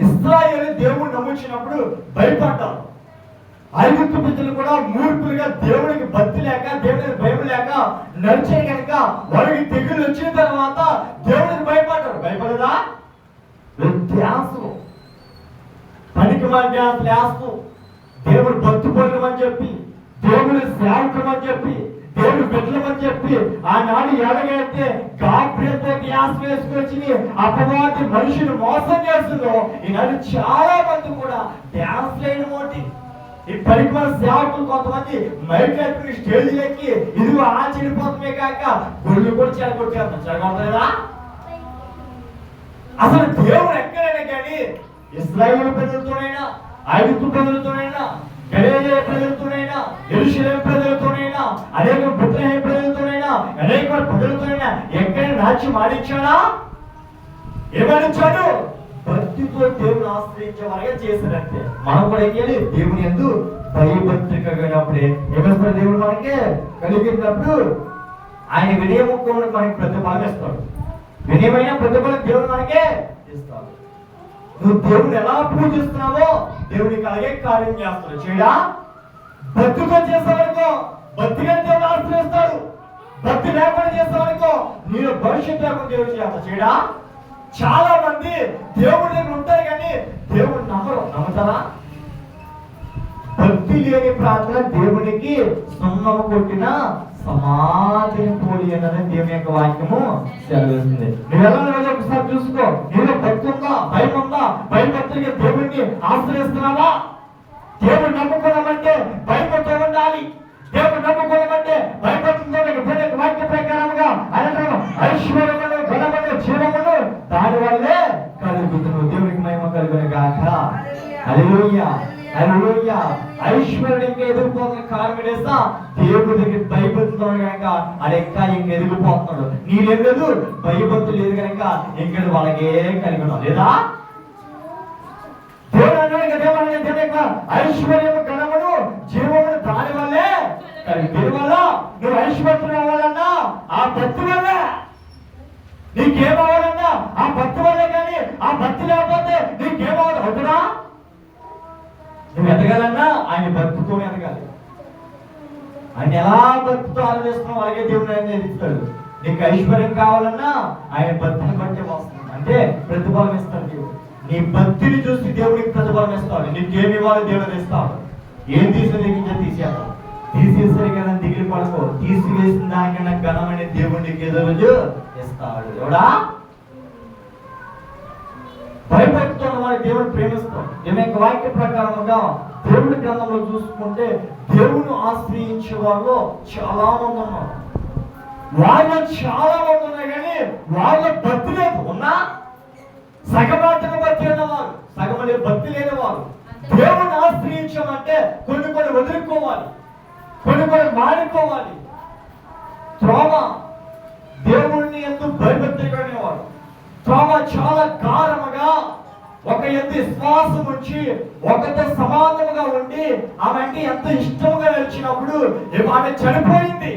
A: ఇశ్రాయేలు దేవుడు నమ్ముచినప్పుడు భయపడ్డారు. ఐగుప్తు ప్రజలు కూడా మూర్ఖులుగా దేవుడికి భక్తి లేక దేవుడికి భయం లేక నడిచే కనుక వారికి తెగులు వచ్చిన తర్వాత దేవుడికి భయపడ్డారు. భయపడదా? వ్యత్యాసం పనికి ధ్యాసలు వేస్తూ దేవుడు భక్తి పొందమని చెప్పి, దేవుడు సేవకమని చెప్పి, దేవుడు బిడ్డలమని చెప్పి ఆనాడు ఎలాగైతే గాబ్రియల్తో ధ్యాస వేసుకొచ్చి అపవాది మనుషులు మోసం చేస్తుందో, ఈనాడు చాలా మంది కూడా ధ్యాస లేని మోటి ఈ పరికర సేవకులు కొంతమంది మైక్ ఎక్కి స్టేజ్ ఎక్కి ఇది ఆ చెడిపోతమే కాక గొడ్లు కూడా చెడగొట్టేస్తాం. చెడగొడతారా? అసలు దేవుడు ఎక్కడైనా కానీ ఇశ్రాయేలు ప్రజలతోనైనా, ఐగుప్తు ప్రజలతోనైనా, గలిలయ ప్రజలతోనైనా, యెరూషలేము ప్రజలతోనైనా, అనేక బెత్లెహేము ప్రజలతోనైనా, అనేక ప్రజలతోనైనా ఎక్కడైనా రాజ్యం ఆడించాడా? ఏమాడించాడు? భక్తితో దేవుని ఆశ్రయించే వారిగా చేసినట్టే మనం కూడా వెళ్ళి దేవుని యందు భయభక్తి కలిగినప్పుడే ఏమేస్తారు? దేవుడు మనకి కలిగినప్పుడు ఆయన వినయముఖంలో మనకి ప్రతిఫలం ఇస్తాడు. వినయమైన ప్రతిఫలం దేవుడు మనకే ఇస్తాడు. నువ్వు దేవుని ఎలా పూజిస్తున్నావో దేవునికి అలాగే కార్యం చేస్తాడు. చేయడా? భక్తితో చేసేవాడికో భక్తిగా దేవుడు ఆశ్రయిస్తాడు. భక్తి లేకుండా చేసేవాడికో నేను భవిష్యత్తు లేకుండా దేవుడు చేస్తా. చేయడా? చాలా మంది దేవుడి దగ్గర ఉంటారు, కానీ దేవుడు నమ్మరు. నమ్ముతారా? భక్తి లేని ప్రార్థన దేవునికి సున్నము కొట్టిన సమాధిని పోలి అన్నది దేవుని యొక్క వాక్యము సెలవిస్తుంది. నువ్వు ఎలా ఒకసారి చూసుకో. నీలో భక్తి ఉందా? భయం ఉందా? భయభక్తిగా దేవుడిని ఆశ్రయిస్తున్నావా? దేవుడు నమ్ముకోవాలంటే భయపడుతూ ఉండాలి. దేవుడు నమ్ముకోవాలంటే భయపడుతుందో వాక్య ప్రకారంగా ఐశ్వర్యములు, బలములు, జీవములు దాని వల్లే కలుగుతున్నావు. దేవునికి మహిమ కలుగును గాక. హల్లెలూయా, హల్లెలూయా. ఐశ్వర్యంగా ఎదిగిపోతున్న కారణం దేవుడి దగ్గర భయభక్తితో కనుక అది ఇంకా ఇంక ఎదిగిపోతున్నాడు. నీలేదు భయభక్తులు లేదు కనుక ఇంకా వాళ్ళకే కలిగి ఉన్నావు. లేదా? దేవుడు అన్నాడు ఐశ్వర్యము, ఘనమును, జీవమును దాని వల్లే కలిగి. దీని వల్ల నువ్వు ఐశ్వర్యం అవ్వాలన్నా ఆ భక్తి వల్లే. నీకేమవ్వాలన్నా ఆ భక్తి వల్లే, కానీ ఆ భక్తి లేకపోతే నీకేమవ్వాలి? అవుతున్నా? నువ్వు ఎదగాలన్నా ఆయన భక్తితో ఎదగాలి. ఆయన ఎలా భక్తితో ఆలోచిస్తున్నావు అలాగే దేవుడు ఆయన ఎదుగుతాడు. నీకు ఐశ్వర్యం కావాలన్నా ఆయన భక్తిని బట్టి వస్తుంది, అంటే ప్రతిఫలం ఇస్తాడు దేవుడు. నీ భక్తిని చూసి దేవుడికి ప్రతిఫలం ఇస్తాడు. నీకేమి ఇవ్వాలి దేవుడు ఇస్తాడు. ఏం తీసేది తీసేస్తాడు. తీసేసరి కదా దిగిలి పడుకో. తీసివేసిన దానికన్నా ఘనమైన దేవుడికి ఏదో రోజు ఇస్తాడు. ఎవడా? భయపడుతున్న వారి దేవుడు ప్రేమిస్తాడు. దేవుని యొక్క వాక్య ప్రకారంగా దేవుడి గ్రంథంలో చూసుకుంటే దేవుని ఆశ్రయించే వాళ్ళు చాలా మంది ఉన్నారు. వాళ్ళు చాలా మంది ఉన్నాయి, కానీ వాళ్ళ భక్తి లేదు. ఉన్నా సగమాటక భక్తి ఉన్నవారు, సగమలే భక్తి లేని వారు. దేవుని ఆశ్రయించమంటే కొన్ని వదులుకోవాలి, కొన్ని మానుకోవాలి. త్రోమ దేవుణ్ణి ఎందుకు భయభక్తి కలిగినవాడు. త్రోమ చాలా కారముగా ఒక ఎంత విశ్వాసం ఉంచి ఒకతో సమానముగా ఉండి ఆమె అంటే ఎంత ఇష్టముగా నడిచినప్పుడు ఆమె చనిపోయింది.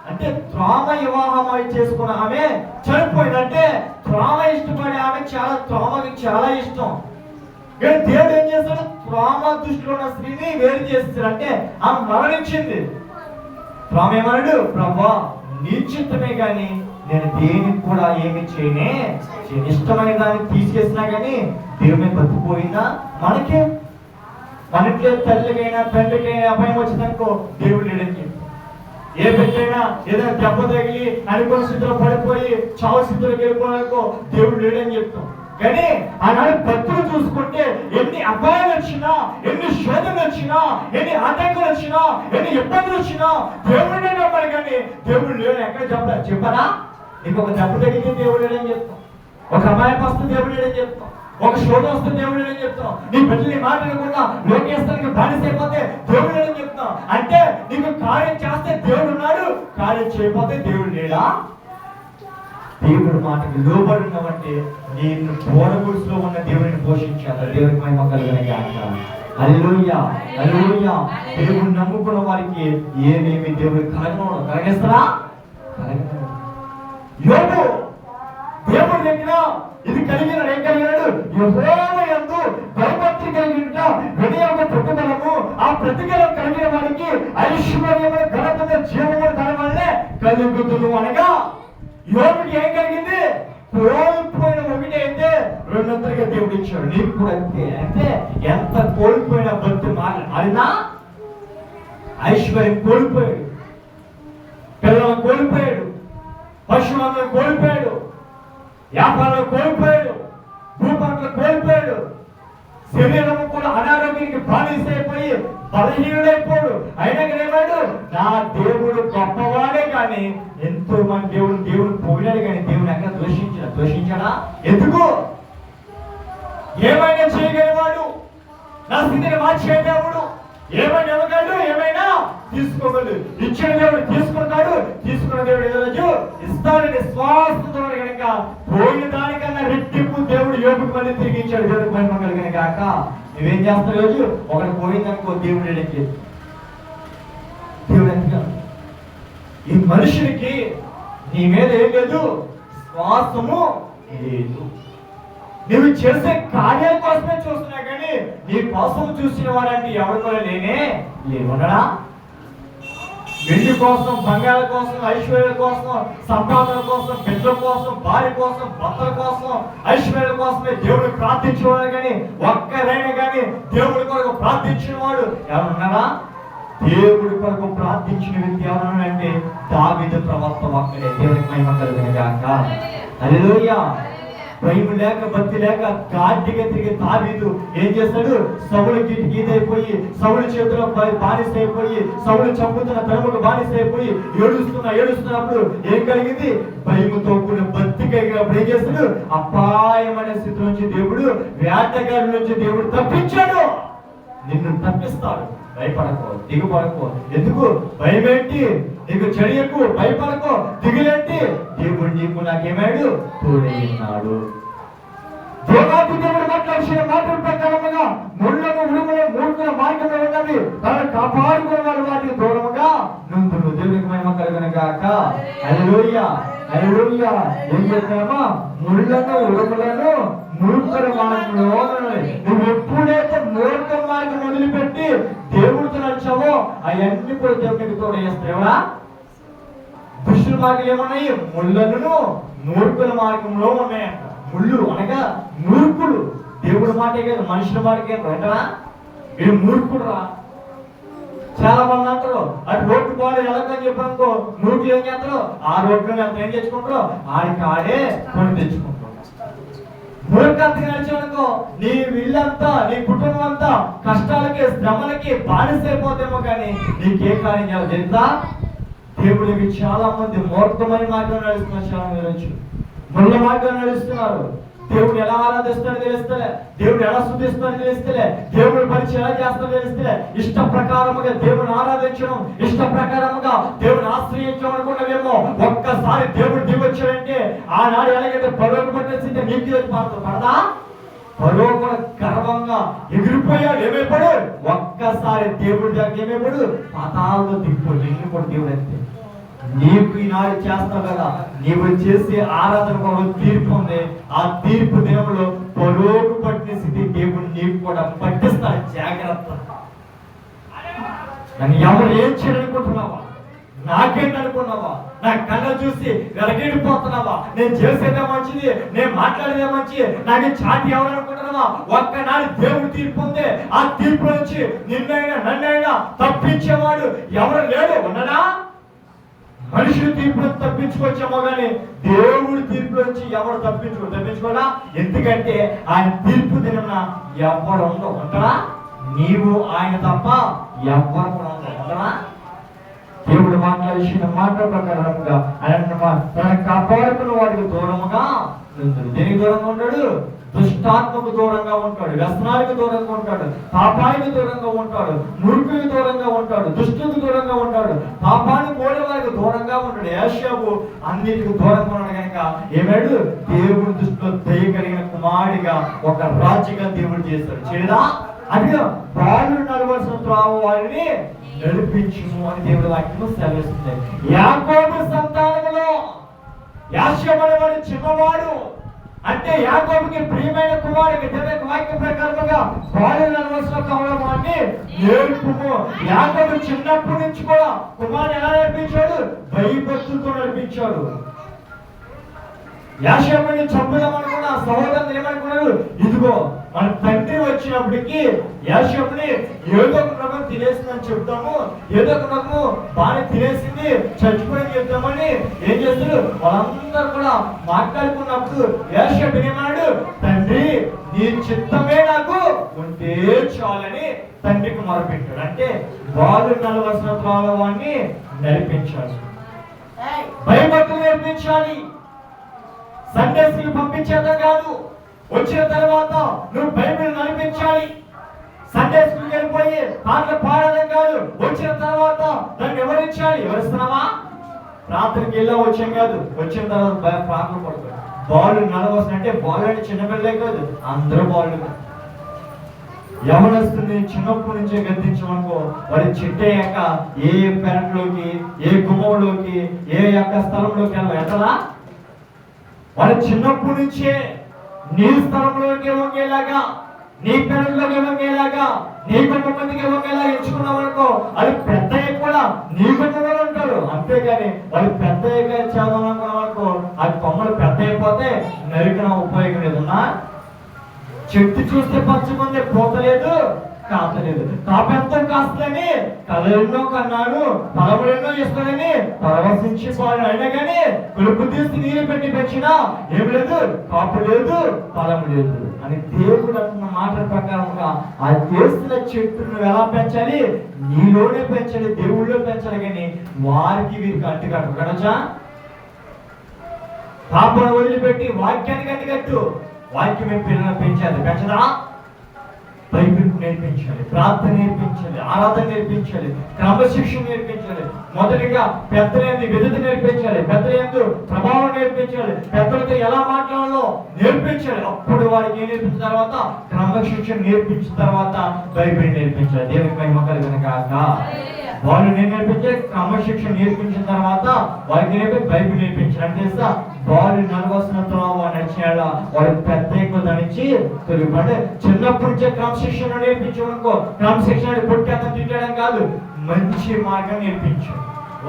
A: అంటే త్రోమ వివాహం చేసుకున్న ఆమె చనిపోయింది. అంటే త్రోమ ఇష్టపడే ఆమె త్రోమకి చాలా ఇష్టం. కానీ దేవుడు ఏం చేస్తాడు? త్రోమ దృష్టిలో ఉన్న స్త్రీని వేరు చేస్తాడు. అంటే ఆమె మరణించింది. త్రోమ ఏమన్నాడు? ప్రభా నీ చిత్తమే గాని నేను దేనికి కూడా ఏమి చేయనే, ఇష్టమైన దాన్ని తీసుకేసినా గానీ దేవుని బతికిపోయిందా? మనకే తల్లికైనా తండ్రికైనా అపాయం వచ్చిందనుకో దేవుడు లేడని చెప్పి, ఏ బిడ్డైనా ఏదైనా దెబ్బ తగిలి అనుకున్న స్థితిలో పడిపోయి చావు స్థితిలోకి వెళ్ళిపోవాలనుకో దేవుడు లేడని చెప్తాం. కానీ ఆనాడు భక్తులు చూసుకుంటే ఎన్ని అపాయాలు వచ్చినా, ఎన్ని శోధనలు వచ్చినా, ఎన్ని ఆటంకాలు వచ్చినా, ఎన్ని ఇబ్బందులు వచ్చినా దేవుడినే నమ్మాలి. కానీ దేవుడు లేడు ఎక్కడ చెప్పరా? నీకు ఒక దెబ్బ తగిలితే దేవుడు లేడని చెప్తాం, ఒక అపాయం వస్తే దేవుడు లేడని చెప్తాం, ఒక శోధన వస్తే దేవుడు లేడని చెప్తాం, నీ బిడ్డని మాట్లాడకుండా లోకేస్తానికి బానిసైపోతే దేవుడు లేడని చెప్తాం. అంటే నీకు కార్యం చేస్తే దేవుడు ఉన్నాడు, కార్యం చేయకపోతే దేవుడు లేడా? దేవుడు మాటకి లోబడి ఉన్నామంటే నేను బోడగుడిలో ఉన్న దేవుడిని పోషించాలి. దేవుడికి మహిమ కలుగును గాక. హల్లెలూయా, హల్లెలూయా. దేవుడు నమ్ముకున్న వారికి ఏమేమి దేవుడు కలిగిస్తారా? యోబు దేవుడు దగ్గర ఇది కలిగిన ఏం కలిగినాడు? యెహోవా యందు భయభక్తి కలిగిన వినయము ప్రతిఫలము, ఆ ప్రతిఫలం కలిగిన వారికి ఐశ్వర్యము ఘనత జీవము తన వల్లే కలుగుతుంది. అనగా యోబుకి ఏం కలిగింది? కోల్పోయిన ఒకటి అయితే రెండొందలుగా దేవుడు ఇచ్చాడు. నీకు కూడా అంతే. అంటే ఎంత కోల్పోయిన భక్తి మారినా, ఐశ్వర్యం కోల్పోయాడు, పిల్లలను కోల్పోయాడు, పశువులను కోల్పోయాడు, వ్యాపారాలు కోల్పోయాడు, భూపంటలు కోల్పోయాడు, శరీరము కూడా అనారోగ్యానికి బానిసైపోయి బలహీనుడైపోయాడు. అయినా ఏమాడు? నా దేవుడు గొప్పవాడే. కానీ ఎంతో మంది దేవుడు పోయినాడు, కానీ దేవుని ఎక్కడ దోషించాడా? ఎందుకు? ఏమైనా చేయగలివాడు, నా స్థితిని మార్చే దేవుడు. ఏమైనా ఇవ్వగలడు, ఏమైనా తీసుకోగలడు. ఇచ్చిన దేవుడు తీసుకుంటాడు, తీసుకున్న దేవుడు ఏదో ఇస్తాడని విశ్వాసంతో కనుక పోయిన దానికన్నా రెట్టింపు దేవుడు యోబుకు మళ్ళీ తిరిగి ఇచ్చాడు. దేవుడికి మహిమ కలుగును గాక. నువ్వేం చేస్తావు? రోజు ఒకటి పోయిందనుకో దేవుడు ఎడకి, దేవుడు ఎంత ఈ మనుషుడికి నీ మీద ఏం లేదు, శ్వాసము లేదు. నువ్వు చేసే కార్యాల కోసమే చూస్తున్నా, కానీ నీ కోసం చూసిన వాడంటే ఎవరి కూడా లేవున్నాడా? వెండి కోసం, బంగాళ కోసం, ఐశ్వర్యాల కోసం, సంపాదన కోసం, బిడ్డల కోసం, భార్య కోసం, భర్తల కోసం, ఐశ్వర్యాల కోసమే దేవుడు ప్రార్థించేవాడు. కానీ ఒక్కరైనా కానీ దేవుడి కొరకు ప్రార్థించిన వాడు ఎవరున్నారా? దేవుడి కొరకు ప్రార్థించిన వ్యక్తి ఎవరన్నాడంటే దావీదు ప్రవక్త ఒక్కడే. దేవుడికి మహిమ కలుగును గాక. హల్లెలూయా. భయం లేక భక్తి లేక గాడ్డిగా తిరిగి దావీదు ఏం చేస్తాడు? సౌలుకి గీదైపోయి, సౌలు చేతిలో బానిసైపోయి, సౌలు చంపుతున్న తరముకు బానిసైపోయి ఏడుస్తున్నప్పుడు ఏం కలిగింది? భయముతో కూడిన భక్తి కలిగినప్పుడు ఏం చేస్తాడు? అపాయమైన స్థితి నుంచి దేవుడు, వేటగాడి నుంచి దేవుడు తప్పించాడు. నిన్ను తప్పిస్తాడు. భయపడకో, దిగుపడకో. ఎందుకు భయమేంటి? నీకు చెడియకు, భయపడకో, దిగులేంటి? దేవుడు నీకు నాకేమాడు? తోడై ఉన్నాడు. దేవాది దేవుడు మాట్లాడిన మాటల ప్రకారముగా ముళ్ళను ఉరుములు మూర్ఖుల మార్గంలో ఉన్నవి తనను కాపాడుకున్న వాటికి దూరముగా నుండును. దేవునికి మహిమ కలుగును గాక. హల్లెలూయా, హల్లెలూయా. ఏం చేస్తామా? ముళ్ళను ఉరుములను మూర్ఖుల మార్గంలో నువ్వు ఎప్పుడైతే మూర్ఖ మార్గం వదిలిపెట్టి దేవుడితో నడిచావో అవన్నీ కూడా దేవునికి తోడేస్తావా? దుష్టుల మార్గం ఏమున్నాయి? ముళ్ళను మూర్ఖుల మార్గంలో ఉన్నాయంట. ముళ్ళు అనగా మూర్ఖుడు. దేవుడి మాటే కాదు, మనుషుల మాటకే వెంటనా వీడు మూర్ఖుడు రా. చాలా మంది అంటారు అటు రోడ్డు పాడు ఎలాగని చెప్పనుకో, మూర్ఖులు ఏం చేస్తారు? ఆ రోడ్డు ఏం తెచ్చుకుంటారో ఆడికి ఆడే కొని తెచ్చుకుంటారు. మూర్ఖంగా నడిచావనుకో నీ ఇల్లంతా, నీ కుటుంబం అంతా కష్టాలకి, శ్రమలకి బానిసైపోతేమో కానీ నీకే కార్యం చేయాలి తెలుసా? దేవుడికి చాలా మంది మూర్ఖమైన మార్గం నడుస్తున్నారు. చాలా మంది ముళ్ళ మార్గం నడుస్తున్నారు. దేవుడు ఎలా ఆరాధిస్తాడో తెలుస్తలే, దేవుడు ఎలా శుద్ధిస్తాడో తెలుస్తలే, దేవుడి పరిచయం ఎలా చేస్తాడో తెలుస్తలే. ఇష్ట ప్రకారముగా దేవుని ఆరాధించడం, ఇష్ట ప్రకారముగా దేవుని ఆశ్రయించడం అనుకున్నవేమో. ఒక్కసారి దేవుడు దిగొచ్చాడంటే ఆనాడు ఎలాగైతే పరువుకు పట్టేసింటే నీకు పడదా? పరువు కూడా గర్వంగా ఎగిరిపోయాడు. ఏమైపోయాడు? ఒక్కసారి దేవుడి దగ్గర ఏమైపోయాడు? పాతాళంలో దిగిపోయాడు. నిన్ను కూడా దేవుడు అంతే. నీకు ఈనాడు చేస్తావు కదా, నీవు చేసే ఆరాధన కూడా తీర్పు ఉంది. ఆ తీర్పు దినంలో పొలోకు పట్టిన స్థితి దేవుడు నీకు కూడా పట్టిస్తాడు. జాగ్రత్త. నన్ను ఎవరు ఏం చేయాలనుకుంటున్నావా? నాకేంటనుకున్నావా? నా కళ్ళ చూసి వెరగడిపోతున్నావా? నేను చేసేదే మంచిది, నేను మాట్లాడేదే మంచిది, నాకు చాటి ఎవరనుకుంటున్నావా? ఒక్కనాడు దేవుడు తీర్పు ఉంది. ఆ తీర్పు నుంచి నిన్నైనా నన్నైనా తప్పించేవాడు ఎవరు లేడు. ఉన్నదా? మనుషులు తీర్పు తప్పించుకొచ్చామో కానీ దేవుడి తీర్పు నుంచి ఎవరు తప్పించుకోడా? ఎందుకంటే ఆయన తీర్పు దిన ఎవరు ఉందో ఉంటారా? నీవు ఆయన తప్ప ఎవరు కూడా ఉండరా? దేవుడు మాట్లాడిన మాట ప్రకారంగా ఆయన కాపాడుకున్న వాడికి దూరముగా దేనికి దూరంగా ఉంటాడు? దుష్టాత్మకు దూరంగా ఉంటాడు, వ్యసనాలకు దూరంగా ఉంటాడు, పాపానికి దూరంగా ఉంటాడు, మురుకులకు దూరంగా ఉంటాడు, దుష్టులకు దూరంగా ఉంటాడు, పాపాన్ని కోరే వారికి దూరంగా ఉంటాడు. యేషావు అన్నిటికి దూరంగా ఉన్నాడు కనుక ఏమాడు? దేవుడి దృష్టిలో దయ కలిగిన కుమారుడిగా ఒక రాజుగా దేవుడు చేస్తాడు. చేయదా? అది వాళ్ళు నడవలసిన త్రోవ వారిని నడిపించుము అని దేవుడి వాక్యం సెలవిస్తుంది. యాకోబు సంతానములో యేషావు అనేవాడు చిన్నవాడు. అంటే యాకోబుకి ప్రియమైన కుమారుడికి దేవుని వాక్య ప్రకారముగా వాళ్ళు నడవలసిన త్రోవని నేర్పుము. యాకోబు చిన్నప్పటి నుంచి కూడా కుమారుని ఎలా నడిపించాడు? భయభక్తులతో నడిపించాడు. యేషావుని చంపుదామనుకున్న సహోదరులు ఏమనుకున్నారు? ఇదిగో మన తండ్రి వచ్చినప్పటికీ యేషావుని ఏదో ఒక రకం తినేసిందని చెప్తాము, ఏదో ఒక రకము బాగా తినేసింది, చచ్చిపోయింది చెప్తామని ఏం చేస్తారు? వాళ్ళందరూ కూడా మాట్లాడుకున్నప్పుడు యేషావు ఏమన్నాడు? తండ్రి నీ చిత్తమే నాకు ఉంటే చాలని తండ్రికి మొరపెట్టాడు. అంటే వాళ్ళు నడవలసిన త్రోవని నడిపించాలి, భయభక్తులు నేర్పించాలి. సండే స్కూల్ పంపించేదా కాదు, వచ్చిన తర్వాత నువ్వు బైబిల్ నడిపించాలి. సండే స్కూల్కి వెళ్ళిపోయి పాటలు పాడడం కాదు, వచ్చిన తర్వాత దాన్ని వివరించాలి. వివరిస్తున్నావా? రాత్రికి వెళ్ళా వచ్చాం కాదు, వచ్చిన తర్వాత పాటలు పడుతుంది. బాలు నడవలసిన అంటే బాలు అంటే చిన్నపిల్లలే కాదు, అందరూ బాలు. యవనస్తుని చిన్నప్పటి నుంచే గద్దించమనుకో, వారి చిట్టయ్యాక ఏ పెరట్లోకి, ఏ గుమ్మంలోకి, ఏ యొక్క స్థలంలోకి వెళ్ళరా? వాడు చిన్నప్పటి నుంచే నీ స్థలంలోకి వంగేలాగా, నీ పెరట్లోకి వంగేలాగా, నీ కుటుంబ మందికి వంగేలాగా ఎంచుకున్నావు అనుకో, అది పెద్దయ్య కూడా నీ కుటుంబంలో ఉంటారు. అంతేగాని వాళ్ళు పెద్దయ్యగా చేద్దాం అనుకున్నాం అనుకో, అది కొమ్మలు పెద్ద అయిపోతే నరికిన ఉపయోగం లేదున్నా. చెట్టు చూస్తే పచ్చమంది పోతలేదు, కాతలేదు. కాపెంతో కాస్తని కలెన్నో కన్నాను, ఫలములెన్నో ఇస్తానని పరవశించిపోయాను. అయినా కానీ కొలుపు తీసి నీరు పెట్టి పెంచినా ఏం లేదు, కాపు లేదు, ఫలము లేదు అని దేవుడు అంటున్న మాట ప్రకారంగా ఆ చేస్తున్న చెట్టును ఎలా పెంచాలి? నీలోనే పెంచాలి, దేవుళ్ళో పెంచాలి. కానీ వారికి వీరికి అంటుకట్టు కనచా? పాపను వదిలిపెట్టి వాక్యానికి అంటుకట్టు. వాక్యం పిల్లలను పెంచాలి, పెంచదా? బైబిల్ నేర్పించాలి, ప్రార్థన నేర్పించాలి, ఆరాధన నేర్పించాలి, క్రమశిక్షణ నేర్పించాలి. మొదటిగా పెద్దలందు విధత నేర్పించాలి, పెద్దలందు ప్రభావం నేర్పించాలి, పెద్దలతో ఎలా మాట్లాడాలో నేర్పించాలి. అప్పుడు వారికి ఏం నేర్పించిన తర్వాత క్రమశిక్షణ నేర్పించిన తర్వాత బైబిల్ నేర్పించాలి. దేవునికి మహిమ కలుగును గాక. వాళ్ళు నేర్పించే క్రమశిక్షణ నేర్పించిన తర్వాత వారికి బైబిల్ నేర్పించాలి. అంటే వాళ్ళు నడవలసిన త్రోవ నడిచేలా వాడు పెద్ద ఎక్కువ ధరించి తొలిపడి చిన్నప్పటి నుంచే క్రమశిక్షణ నేర్పించమనుకో. క్రమశిక్షణ కొట్టేత తిట్టడం కాదు, మంచి మార్గం నేర్పించు.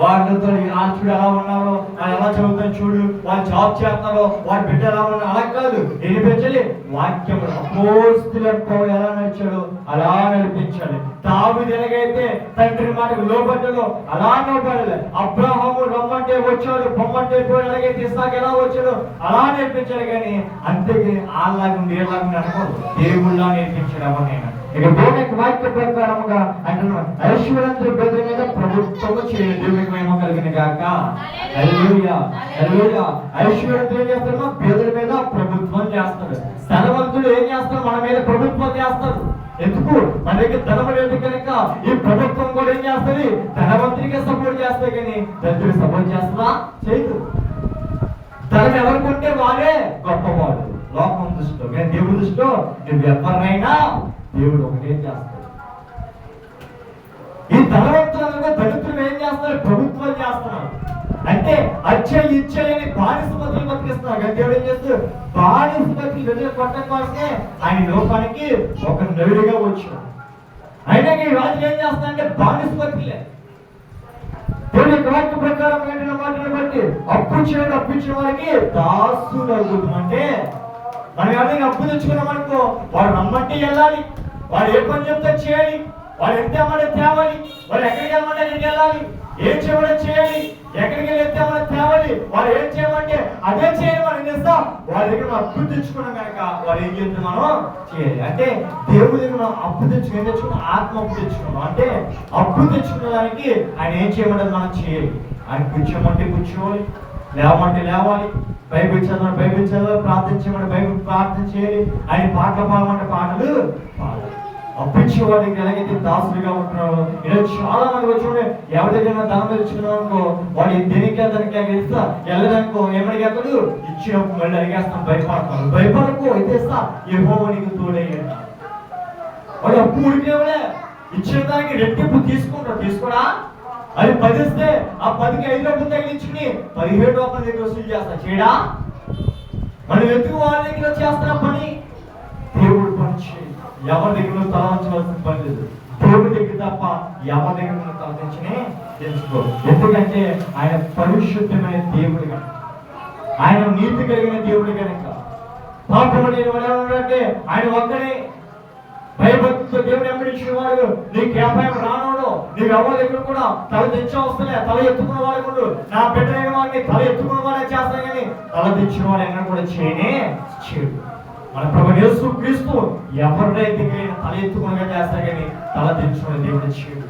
A: వాళ్ళతో చూడు ఎలా ఉన్నారో, వాళ్ళు ఎలా చదువుతారు చూడు, వాళ్ళు జాబ్ చేస్తున్నారో, వాళ్ళ బిడ్డ ఎలా ఉన్నారు అలా కాదు నేర్పించాలి. వాక్యం అపోస్తులకు ఎలా నడిచాడు అలా నడిపించాలి. దావీదు ఎలాగైతే తండ్రి మాటకు లోబడ్డాడో అలా లోబడాలి. అబ్రహాము రమ్మంటే వచ్చాడు, పొమ్మంటే పోయి, ఎలాగైతే ఇస్సాకు ఎలా వచ్చాడు అలా నేర్పించాలి. కానీ అంతేగాని అలాగుండి ఎలాగుండి అనుకోదు, దేవుళ్ళ నేర్పించాడు ఎవరినైనా. ఇక దేవుని వాక్య ప్రకారముగా అంటున్నాడు, ఐశ్వర్యంతో బెదరి మీద ప్రభుత్వము చేయాలి. దేవునికి మహిమ కలుగును గాక. హల్లెలూయా, హల్లెలూయా. ఐశ్వర్యంతో ఏం చేస్తాడు? బెదరి మీద ప్రభుత్వం చేస్తాడు. ధనవంతుడు ఏం చేస్తాడు? మన మీద ప్రభుత్వం చేస్తాడు. ఎందుకు? మన దగ్గర ధనం లేదు కనుక ఈ ప్రభుత్వం కూడా ఏం చేస్తుంది? ధనవంతుడికే సపోర్ట్ చేస్తే కానీ దరిద్రుడికి సపోర్ట్ చేస్తుందా? చేయదు. ధనం ఎవరికుంటే వారే గొప్పవాడు లోకం దృష్టిలో. కానీ దేవుడి దృష్టిలో నువ్వు ఎవరినైనా దేవుడు ఒకటే చేస్తాడు. ఈ ధనవంతులందరూ దళితులు ఏం చేస్తారు? ప్రభుత్వం చేస్తున్నారు. ఇచ్చని బానిస బతులు బతికిస్తున్నారు. కానీ దేవుడు ఏం చేస్తూ బానిస బతులు వెలుగు కొట్టడం కోసమే ఆయన లోకానికి ఒక నరుడిగా వచ్చాడు. అయినా ఈ రాజులు ఏం చేస్తారంటే బానిస బతుకులే. దేవుని వాక్య ప్రకారం ఏంటంటే మాటలు బట్టి అప్పించిన వారికి దాసులు అవుతుంది. అంటే మనం ఎవరైనా అప్పు తెచ్చుకున్నామనుకో, వాడు రమ్మంటే వెళ్ళాలి, వాడు ఏ పని చెప్తే చేయాలి, వాడు ఎంత ఏమన్నా తేవాలి, వాడు ఎక్కడికి వెళ్ళమంటే ఎక్కడికి వెళ్ళాలి, ఏం చేయమంటే చేయాలి, ఎక్కడికి వెళ్ళి ఎత్తామని తేవాలి, వాడు ఏం చేయమంటే అదే చేయాలి. మనం ఏం చేస్తాం, వాళ్ళ దగ్గర మనం అప్పు తెచ్చుకున్నాం కనుక వాడు ఏం చేస్తే మనం చేయాలి. అంటే దేవుడి దగ్గర మనం అప్పు తెచ్చుకున్నాం, ఆత్మ అప్పు తెచ్చుకున్నాం. అంటే అప్పు తెచ్చుకున్న దానికి ఆయన ఏం చేయమంటే మనం చేయాలి. ఆయన కూర్చోమంటే కూర్చోవాలి, లేవమంటే లేవాలి, బైబిల్ చదవాలి, బైబిల్ చదవాలి, ప్రార్థన చేయమంటే బైబిల్ ప్రార్థన చేయాలి, ఆయన పాటలు పాడమంటే పాటలు పాడాలి. అప్పించే వాడికి ఎలాగైతే దాసులుగా ఉంటున్నారో ఈరోజు చాలా మంది వచ్చి ఎవరి దగ్గర దానం తెచ్చుకున్నాం అనుకో, వాడు దేనికి దానికి వెళ్తా వెళ్ళదనుకో, ఏమడికి అతడు ఇచ్చినప్పుడు మళ్ళీ అడిగేస్తాం, భయపడతాను. భయపడకు, ఇదేస్తా యెహోవా నీకు తోడయ్యాడు. వాడు అప్పు ఉడికేవాడే, ఇచ్చిన దానికి రెట్టింపు తీసుకోడా? అది 10 ఇస్తే ఆ 10కి 5 రూపాయలు తగిలించుకుని 17 రూపాయల దగ్గర వసూలు చేస్తా. చేయడా? మనం ఎందుకు వాళ్ళ దగ్గర చేస్తున్న పని? దేవుడు పని చేయి. ఎవరి దగ్గర తల వంచవలసిన పని లేదు. దేవుడి దగ్గర తప్ప ఎవరి దగ్గర తల తెచ్చినే తెలుసుకో. ఎందుకంటే ఆయన పరిశుద్ధమైన దేవుడు కనుక, ఆయన నీతి కలిగిన దేవుడు కనుక. పాపం అంటే ఆయన ఒక్కడే. భయభక్తితో దేవుడు వెంబడించిన వాడు, నీకు అపాయం రానోడు, నీకు ఎవరి దగ్గర కూడా తల తెచ్చే వస్తలే, తల ఎత్తుకున్న వాడు కూడా నా బిడ్డలైన వాడిని తల ఎత్తుకున్న వాడే చేస్తాను, కానీ తల తెచ్చిన వాడు ఎక్కడ కూడా చేయడు. మన ప్రభు యేసు క్రీస్తు ఎవరైతే తల ఎత్తుకునగా చేస్తారు, కానీ తల తెచ్చిన దేవుడు చేయడు.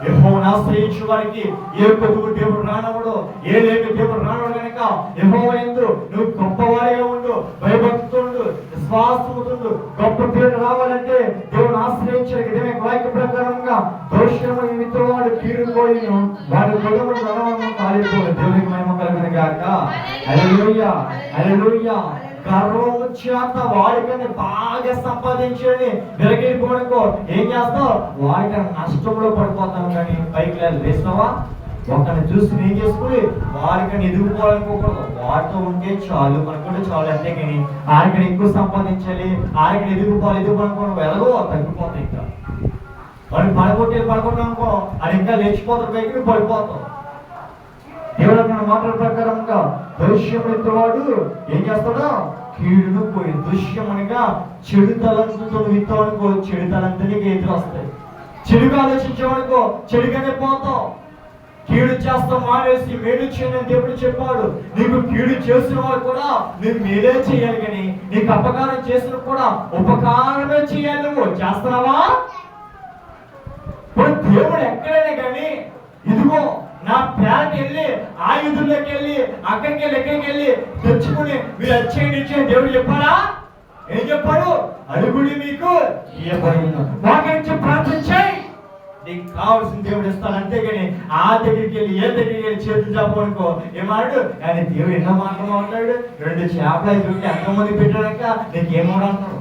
A: యెహోవాను ఆశ్రయించే వారికి ఏ కొదువు దేవుడు రానవడు, ఏ లేమి దేవుడు రానవడు కనుక యెహోవా యందు నువ్వు గొప్పవాడిగా ఉండు, భయభక్తితో ఉండు, విశ్వాసముతో గొప్ప పేరు రావాలంటే దేవుని ఆశ్రయించడానికి దేవుని వాక్య ప్రకారంగా దోషమైన మిత్రవాడు తీరిపోయిను, వాడి గొడవలు రణవంతం కాలిపోయి. దేవునికి మహిమ కలుగును గాక. హల్లెలూయా, హల్లెలూయా. గర్వము చేత వాడికని బాగా సంపాదించని వెలగిపోవడంకో ఏం చేస్తావు, వాడికని నష్టంలో పడిపోతాం. కానీ పైకి లేస్తావా? ఒకరిని చూసి ఏం చేసుకుని వాడికని ఎదుగుకోవాలనుకోకూడదు. వాడితో ఉంటే చాలు, మనకుంటే చాలు. అంతే కానీ ఆడికని ఎక్కువ సంపాదించాలి, ఆడికని ఎదుగుకోవాలనుకోవడం ఎలాగో తగ్గిపోతాయి. ఇంకా వాడిని పడగొట్టానుకో అది ఇంకా లేచిపోతాడు, పైకి పడిపోతావు. దేవుడు మాటల ప్రకారంగా దృశ్యమిత్రవాడు ఏం చేస్తాడో కీడును పోయి. దృశ్యం అనగా చెడు తలంతో విత్తావనుకో, చెడు తలంతనికి ఎదురు వస్తాయి. చెడుగా ఆలోచించావనుకో చెడుగానే పోతావు. కీడు చేస్తాం మానేసి మేలు చేయని దేవుడు చెప్పాడు. నీకు కీడు చేసిన వాడు కూడా నువ్వు మేలే చేయాలి, కానీ నీకు అపకారం చేసిన కూడా ఉపకారమే చేయాలి. నువ్వు చేస్తున్నావా? ఇప్పుడు దేవుడు ఎక్కడైనా కానీ ఇదిగో నా పేరకి వెళ్ళి ఆయుధుల్లోకి వెళ్ళి అక్కడికి వెళ్ళి ఎక్కడికి వెళ్ళి తెచ్చుకుని మీరు వచ్చేయండి ఇచ్చేయండి దేవుడు చెప్పాడా? ఏం చెప్పాడు? అడుగుడి మీకు వాకించి ప్రార్థన చేయి, నీకు కావాల్సిన దేవుడు ఇస్తాడు. అంతేగాని ఆ దగ్గరికి వెళ్ళి ఏ దగ్గరికి వెళ్ళి చేతులు చెప్పనుకో ఏమాడు. కానీ దేవుడు ఎన్నో మాటలు మాట్లాడు. 2 చేపలు 5 ఎంతమంది పెట్టాడక నీకేమోడు అంటాడు.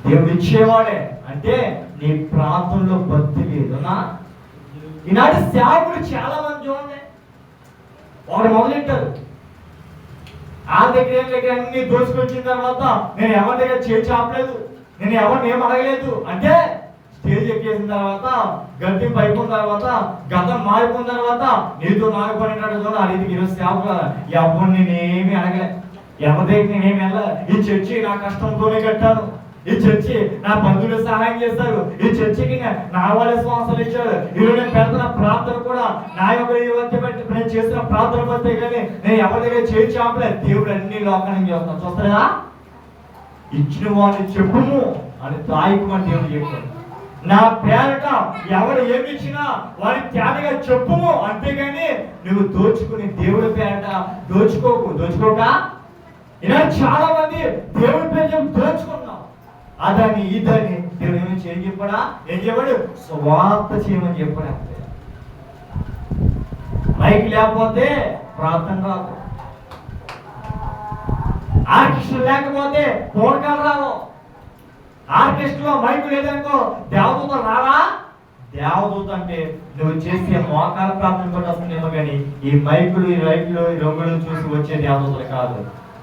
A: దేవుడు ఇచ్చేవాడే. అంటే నీ ప్రాంతంలో భక్తి లేదునా? ఈనాటి సేవకులు చాలా మంది చూడండి, వాడు మొదలెట్టారు ఆ దగ్గర అన్ని దోసుకొచ్చిన తర్వాత నేను ఎవరి దగ్గర చేసి ఆపలేదు, నేను ఎవరిని ఏం అడగలేదు అంటే స్టేజ్ ఎక్కేసిన తర్వాత గద్దెం పైపోయిన తర్వాత గతం మారిపోయిన తర్వాత నీతో నాకు పడినాడు చూడండి. ఆ రీతికి ఈరోజు సేవకులు ఎవరిని నేనేమి అడగలే, ఎవరి దగ్గర నేనేమి వెళ్ళ. ఈ చర్చి నా కష్టంతోనే కట్టాను, ఈ చర్చి నా బంధువులు సహాయం చేస్తారు, ఈ చర్చికి నా వాళ్ళ శ్వాసలు ఇచ్చారు. ఈరోజు నేను పెడుతున్న ప్రార్థన కూడా నా యొక్క బట్టి నేను చేసిన ప్రార్థన బట్టే, కానీ నేను ఎవరి దగ్గర చేర్చి ఆపలేదు. దేవుడు అన్ని లోకానికి చేస్తాను. చూస్తారా? ఇచ్చిన వాడిని చెప్పుము అని తాయికమని దేవుడు చెప్పాడు. నా పేరట ఎవరు ఏమి ఇచ్చినా వాడిని తేటగా చెప్పుము, అంతేగాని నువ్వు దోచుకుని దేవుడి పేరట దోచుకోక. ఇలా చాలా మంది దేవుడి పేరు దోచుకున్నాం. అదని ఇదని దేవుడు ఏమి చేయని చెప్పాడా? ఏం చెప్పాడు? స్వార్థ చేయమని చెప్పాడు. మైక్ లేకపోతే ప్రార్థన రాదు, ఆర్కెస్ట్రా లేకపోతే పూనకాలు రావు, ఆర్కెస్ట్రాలో మైక్ లేదనుకో దేవతతో రావా? దేవదూత అంటే నువ్వు చేసే మోకాల ప్రార్థన కూడా వస్తుందేమో కానీ ఈ మైకులు, ఈ లైట్లు, ఈ రంగులు చూసి వచ్చే దేవదూతలు కాదు.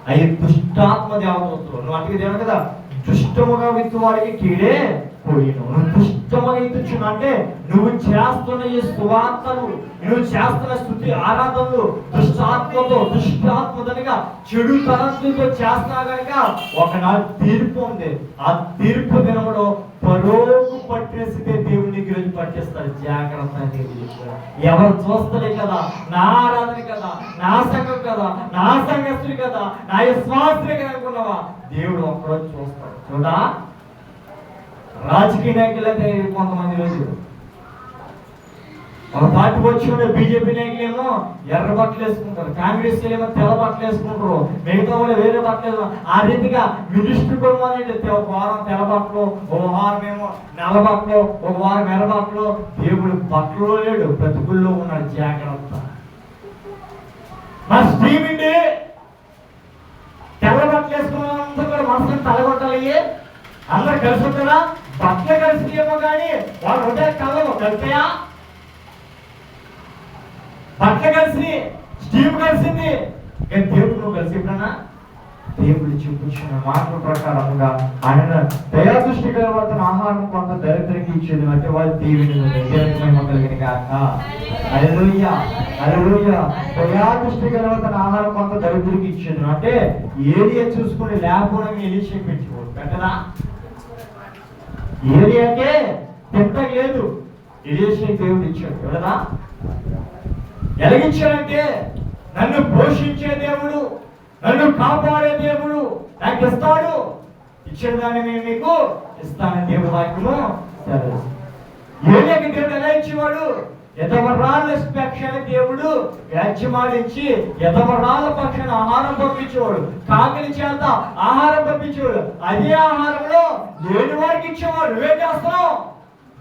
A: అవి దుష్టాత్మ దేవదూతలు. నువ్వు అడిగి దేవుడు కదా, దుష్టముగా విత్తువాడికి కీడే పోయిను. నువ్వు దుష్టముగా ఇచ్చును అంటే నువ్వు చేస్తున్న ఈ సువార్తలు, నువ్వు చేస్తున్న స్తుతి ఆరాధనలు దుష్టాత్మతో, దుష్టాత్మదనిగా చెడు తలంతులతో చేస్తున్నా కనుక ఒకనాడు తీర్పు ఉంది. ఆ తీర్పు దినములో పరోగు పట్టేస్తే దేవుడిని గురించి పట్టేస్తారు. జాగ్రత్త. ఎవరు చూస్తలే కదా, నా ఆరాధన కదా, నా సంఘం కదా, నా సంఘస్తులు కదా, నా విశ్వాసులే కదా అనుకున్నావా, దేవుడు ఒక్కరోజు చూస్తాడు. చూడా, రాజకీయ నాయకులైతే కొంతమంది రోజు ఒక పార్టీ వచ్చి బీజేపీ నాయకులేమో ఎర్ర బట్టలు వేసుకుంటారు, కాంగ్రెస్ ఏమో తెల్ల బట్టలు వేసుకుంటారు, మిగతా వాళ్ళు వేరే బట్టలు. ఆ రీతిగా మినిస్టర్ కూడా ఒక వారం తెల్ల బట్టలు, ఒక వారం ఏమో నల్ల బట్టలు, ఒక వారం ఎర్ర బట్టలు. దేవుడు బట్టలో లేడు, బ్రతుకుల్లో ఉన్నాడు. జాగ్రత్త. మా స్ట్రీమ్ అండి తెల్ల బట్టలు వేసుకున్నంతా కూడా మనసుని తలగొట్టాలి. అందరు కలిసి ఉంటారా? బట్టలు కలిసినేమో కానీ వాళ్ళు ఉంటే కళ్ళము కలిపాయా? బట్టలు కలిసి, స్టీమ్ కలిసింది, కానీ దేవుడు నువ్వు కలిసి ఎప్పుడన్నా? దేవుడు చూపించిన మాటల ప్రకారంగా ఆయన దయాదృష్టి కలవతన ఆహారం కొంత దరిద్రకి ఇచ్చేది అంటే వాళ్ళు దేవుని కాక. హల్లెలూయా, హల్లెలూయా. దయాదృష్టి కలవతన ఆహారం కొంత దరిద్రకి ఇచ్చేది అంటే ఏరియా చూసుకుని లేకుండా ఎలిషా పెంచుకోడు పెట్టదా? ఏరియాకే తింటలేదు, ఎలిషా దేవుడు ఇచ్చాడు కదా. ఎలాగిచ్చాడంటే నన్ను పోషించే దేవుడు, నన్ను కాపాడే దేవుడు నాకు ఇస్తాడు. ఇచ్చిన దాన్ని నేను మీకు ఇస్తానని దేవుడు వాక్యము సెలవు. ఏలియాకి దేవుడు ఎలా ఇచ్చేవాడు? యథార్థ పక్షాన దేవుడు వ్యాజ్యమాడించి యథార్థ పక్షాన ఆహారం పంపించేవాడు, కాకిని చేత ఆహారం పంపించేవాడు. అదే ఆహారంలో లేని వారికి ఇచ్చేవాడు. నువ్వేం చేస్తున్నావు?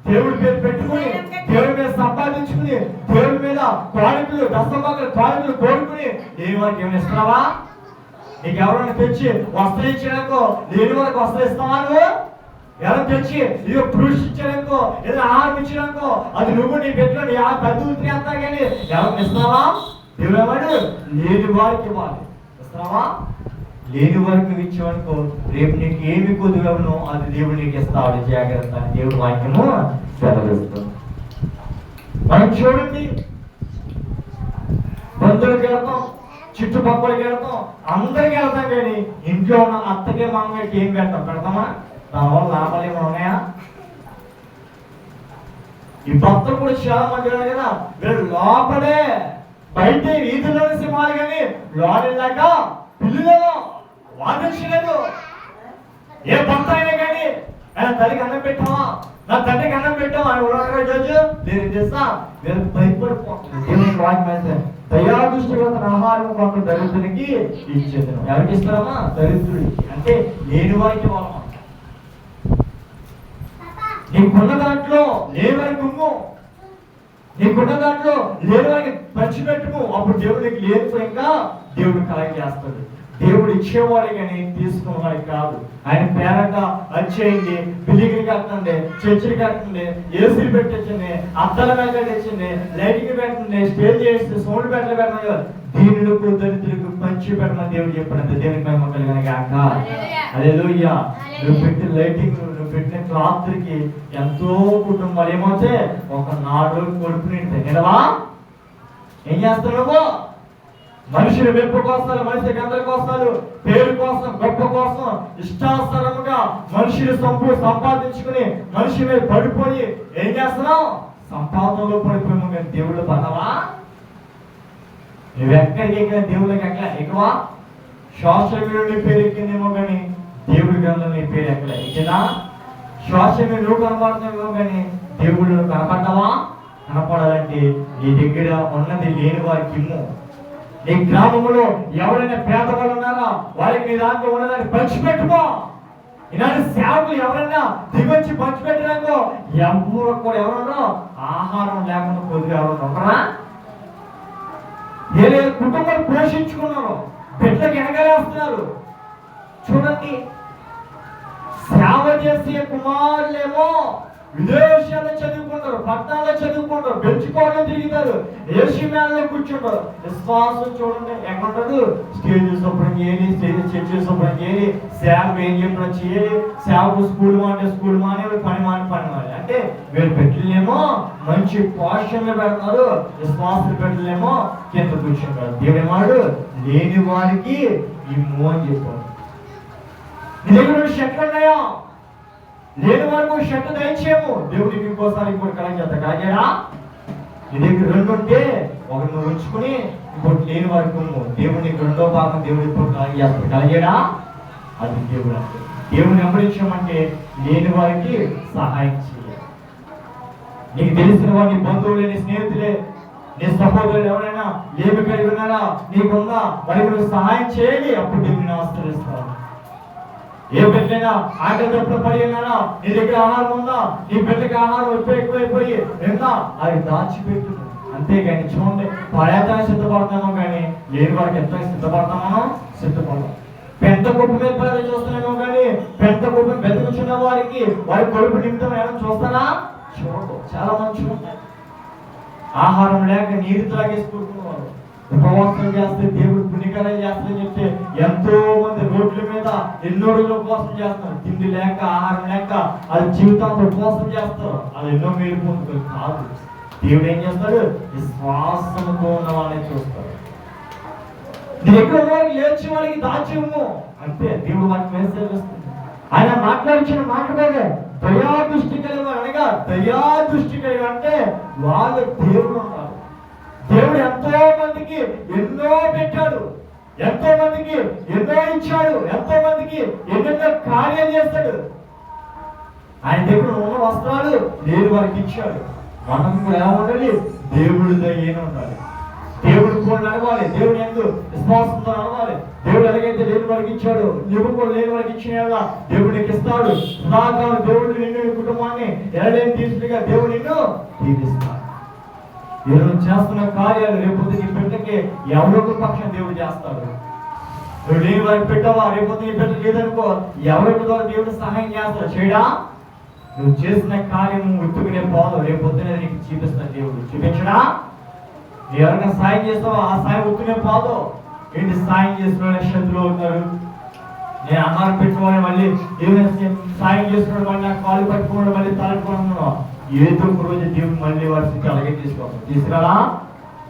A: దేవుడి పేరు పెట్టుకుని, దేవుడి మీద సంపాదించుకుని, దేవుడి మీద కానుకలు, దశభాగాలు కానుకలు కోరుకుని లేని వారికి ఏమైనా ఇస్తున్నావా? నీకు ఎవరైనా తెచ్చి వస్త్రం ఇచ్చేయడానికో లేని వారికి వస్త్రం ఇస్తావా? నువ్వు ఎవరు తెచ్చి ఇదిగో పురుషు ఇచ్చేయడానికో ఏదైనా ఆహారం ఇచ్చేయడానికో అది నువ్వు నీ పెట్టుకోండి ఆ పెద్దలు అంతా కానీ ఎవరిని ఇస్తున్నావా? దేవుడు ఏవాడు లేని వారికి ఇవ్వాలి. ఇస్తున్నావా? లేని వారికి నువ్వు ఇచ్చేవనుకో రేపు నీకు ఏమి కొద్దుగానో అది దేవుడు నీకు ఇస్తాడు. జాగ్రత్త. దేవుడు వాక్యము సెలవిస్తుంది. మనం చూడండి, బంధువులకి వెళ్తాం, చుట్టుపక్కలకి వెళ్తాం, అందరికి వెళ్తాం, కానీ ఇంట్లో ఉన్న అత్తకి మామయ్యకి ఏం పెడతామా? దానివల్ల లాభాలు ఏమైనా ఉన్నాయా? ఈ భక్తులు కూడా చాలా మంది కదా, వీళ్ళు లోపలే బయట వీధుల్లోని సింహాలు కానీ లోపలేక పిల్లలు వాదించలేదు. ఏ భక్త అయినా కానీ ఆయన తల్లికి అన్నం పెట్టావా, నా తండ్రికి అన్నం పెట్టావా అని ఉడక జడ్జు నేను చేస్తా వీళ్ళు భయపడిపోతుంది. దయాదృష్టిగా తన ఆహారం కొంత దరిద్రునికి ఇచ్చేది. ఎవరికి ఇస్తారమ్మా? దరిద్రుడికి, అంటే లేని వారికి వాళ్ళ. నీకున్న దాంట్లో లేని వారికి ఉమ్ము, నీకున్న దాంట్లో లేని వారికి పంచిపెట్టుము. అప్పుడు దేవుడు నీకు లేనిపోయిగా దేవుడు కలెక్ట్ చేస్తాడు. దేవుడు ఇచ్చేవాడు కానీ తీసుకునేవాడు కాదు. ఆయన పేరట వచ్చేయండి, బిల్డింగ్లు కట్టండి, చర్చిలు కట్టండి, ఏసీలు పెట్టించండి, అద్దాల మీద పెట్టించండి, లైటింగ్ పెట్టండి, స్టేజ్ చేసి సౌండ్ పెట్టలు పెట్టండి. దీనులకు దరిద్రులకు పంచి పెట్టమని దేవుడు చెప్పినంత దేవునికి మహిమ కలుగును గాక. హల్లెలూయా. నువ్వు పెట్టిన లైటింగ్, నువ్వు పెట్టిన క్లాత్కి ఎంతో కుటుంబాలు ఏమవుతే ఒక 4 రోజులు కొడుకు నింటాయి. నిలవా ఏం చేస్తావు నువ్వు? మనుషుల మెప్పు కోసాలు, మనిషి గందల కోసాలు, పేరు కోసం, గొప్ప కోసం ఇష్టాసరముగా మనుషులు సంపాదించుకుని మనిషి మీద పడిపోయి ఏం చేస్తున్నావు? సంపాదనలో పడిపోయాము. కానీ దేవుళ్ళు పడవా? నువ్వెక్కడికి ఎక్కిన దేవుళ్ళకి ఎక్కడ ఎక్కువ? సోషల్ మీడియా నీ పేరు ఎక్కిందేమో కానీ దేవుడి గ్రంథం నీ పేరు ఎక్కడ ఎక్కినా? సోషల్ మీడియా నువ్వు కనపడుతున్నావేమో కానీ దేవుడు నువ్వు కనపడ్డావా? కనపడాలంటే నీ దగ్గర ఉన్నది లేని వారికి ఇమ్ము. నీ గ్రామంలో ఎవరైనా పేదవాళ్ళు ఉన్నారా వారికి నీ దాంట్లో ఉన్నదాన్ని పంచిపెట్టుకో. ఇలాంటి సేవకులు ఎవరైనా దిగొచ్చి పంచిపెట్టడానికో ఎవరు కూడా ఎవరన్నా ఆహారం లేకుండా కొద్దిగా ఎవరు ఉన్నారా? ఏ కుటుంబాలు పోషించుకున్నారు, బిడ్డలకు ఎనగలేస్తున్నారు. చూడండి, సేవ చేసే కుమారులేమో విదేశాల్లో చదువుకుంటారు, పట్టణాల్లో చదువుకుంటారు, పెంచుకోవడం తిరుగుతారు, ఏసీ మేడలో కూర్చుంటారు. విశ్వాసం చూడండి ఎక్కడుంటాడు? స్టేజ్ శుభ్రం చేయాలి, చర్చ శుభ్రం చేయాలి, సేవ ఏం చెప్పినా చేయాలి, సేవకు స్కూల్ మానే స్కూల్ మానే, పని మాని అంటే వీళ్ళు పెట్టలేమో మంచి పోషణలు పెడతారు, విశ్వాసాలు పెట్టలేమో కింద కూర్చుంటారు. దేవుడేమాడు లేని వారికి ఇమ్ము అని చెప్పారు. నీ దగ్గర షట్లు ఉన్నాయా? లేని వరకు షట్టు దయచేయము, దేవుడికి ఇంకోసారి ఇంకోటి కలెక్ట్ చేస్తా. కాగేరా నీ దగ్గర 2 ఉంటే ఒకటి నువ్వు ఉంచుకుని ఇంకోటి లేని వరకు దేవుడికి 2వ భాగం దేవుడి ఇప్పుడు కలెక్ట్ చేస్తాడు. కలిగేడా? అది దేవుడు అంటే. దేవుని వెంబడించమంటే లేని వారికి సహాయం చేయాలి. నీకు తెలిసిన వారి నీ బంధువులే, నీ స్నేహితులే, నీ సహోదరులు ఎవరైనా ఏమి కలిగి ఉన్నారా, నీకుందా, వారికి నువ్వు సహాయం చేయాలి. అప్పుడు దేవుని ఆశ్రయిస్తావు. ఏ బిడ్డైనా ఆకలితో పడి ఉన్నారా, నీ దగ్గర ఆహారం ఉందా, నీ బిడ్డకి ఆహారం ఎక్కువైపోయి విన్నా అది దాచిపెట్టు. అంతేగాని చూడండి, పర్యాటానికి సిద్ధపడతామో కానీ లేని వారికి ఎంత సిద్ధపడతామో సిద్ధపడతాం. పెంట కుప్ప మీద పర్యాటన చూస్తున్నామో కానీ పెంట కుప్ప బెదకుచున్న వారికి వారి కొడుకు నిమిత్తం ఏమైనా చూస్తారా? చూడదు. చాలా మంది చూడండి, ఆహారం లేక నీరు త్రాగేసుకుంటున్నారు, ఉపవాసం చేస్తే దేవుడు పుణ్యకార్యాలు చేస్తారని చెప్తే ఎంతో మంది రోడ్ల మీద ఎన్నో రోజులు ఉపవాసం చేస్తారు. తిండి లేక, ఆహారం లేక అది జీవితాంతో ఉపవాసం చేస్తారు. అది ఎన్నో మేలు పొందుతారు. కాదు, దేవుడు ఏం చేస్తాడు? విశ్వాసంతో ఉన్న వాళ్ళని చూస్తాడు. నీ దగ్గర వారికి లేచి వారికి దాచిము అంతే. దేవుడు వారికి మెసేజ్ వస్తుంది. ఆయన మాట్లాడించిన మాట మీద దయా దృష్టి కలిగి, అనగా దయా దృష్టి కలిగి అంటే వాళ్ళు దేవుడు ఉన్నారు. దేవుడు ఎంతో మందికి ఎన్నో పెట్టాడు, ఎంతో మందికి ఎన్నో ఇచ్చాడు, ఎంతో మందికి ఎన్నెన్నో కార్యాలు చేస్తాడు. ఆయన దగ్గర ఉన్న వస్త్రాలు లేని వారికి ఇచ్చాడు. మనం కూడా ఎలా ఉండాలి? దేవుడి దయ్యేనే ఉండాలి. దేవుడు కూడా నడవాలి, దేవుడు ఎందు విశ్వాసంతో నడవాలి. దేవుడు ఎలాగైతే లేని వారికి ఇచ్చాడు, నువ్వు కూడా లేని వారికి ఇచ్చిన దేవుడు నీకు ఇస్తాడు. సదాకాలం దేవుడు నిన్ను, నీ కుటుంబాన్ని ఎలాగైనా తీసుకుగా దేవుడు నిన్ను దీవిస్తాడు. ఈరోజు చేస్తున్న కార్యాలు రేపొద్దు నీ బిడ్డకి ఎవరో పక్షం దేవుడు చేస్తాడు. నువ్వు లేని వారికి పెట్టావా, రేపొద్దు నీ బిడ్డ లేదనుకో ఎవరికి ద్వారా దేవుడు సహాయం చేస్తాడు. చేయడా? నువ్వు చేసిన కార్యం ఉత్తుకునే పోదు, రేపొద్దునే నీకు చూపిస్తాడు దేవుడు. చూపించడా? నువ్వు ఎవరైనా సాయం చేస్తావో ఆ సాయం ఉత్తుకునే పోదు. ఏంటి సాయం చేసిన శత్రువులు ఉన్నారు, నేను అన్నారం పెట్టుకోవాలి, మళ్ళీ దేవుని సాయం చేస్తున్నాడు, మళ్ళీ నాకు కాలు పట్టుకోవడం, మళ్ళీ తలట్టుకోవడం. ఏదో ఒక రోజు దేవుడు మళ్ళీ వారి స్థితి అలాగే తీసుకురా.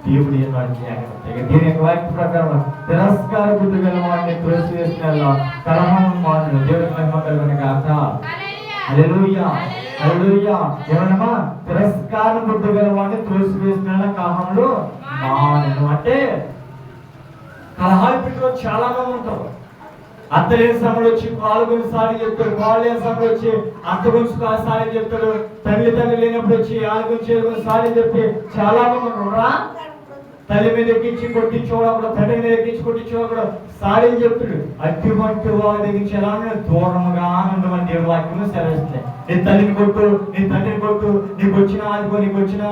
A: దేవుడు ఏనాడు జాగ్రత్త. దీని యొక్క వాక్య ప్రకారం తిరస్కార బుద్ధి గల వాడిని త్రోసివేసిన కలహం మాను దేవుడి మహిమ కలుగును గాక. హల్లెలూయా, హల్లెలూయా. ఏమన్నా తిరస్కార బుద్ధి గల వాడిని త్రోసివేసిన కలహంలో మాను అంటే కలహాలు పెట్టిన చాలా మంది ఉంటారు. అత్త లేని సమయంలో వచ్చి కాలు గురించి సారి చెప్తాడు, కాలు లేని సమయంలో వచ్చి అత్త గురించి సారి చెప్తాడు, తల్లి లేనప్పుడు వచ్చి ఆల గురించి సారి చెప్తే చాలా మంది ఉన్నారా? తల్లి మీద ఎక్కించి కొట్టించోడు, తండ్రి మీద ఎక్కించి కొట్టించోడు సారీ చెప్తాడు. అటువంటి వారి దగ్గర ఎలా దూరంగా ఉండమని దేవుడు వాక్యం సెలవిస్తుంది. నీ తల్లిని కొట్టు, నీ తండ్రిని కొట్టు, నీకు వచ్చిన ఆదిగో, నీకు వచ్చిన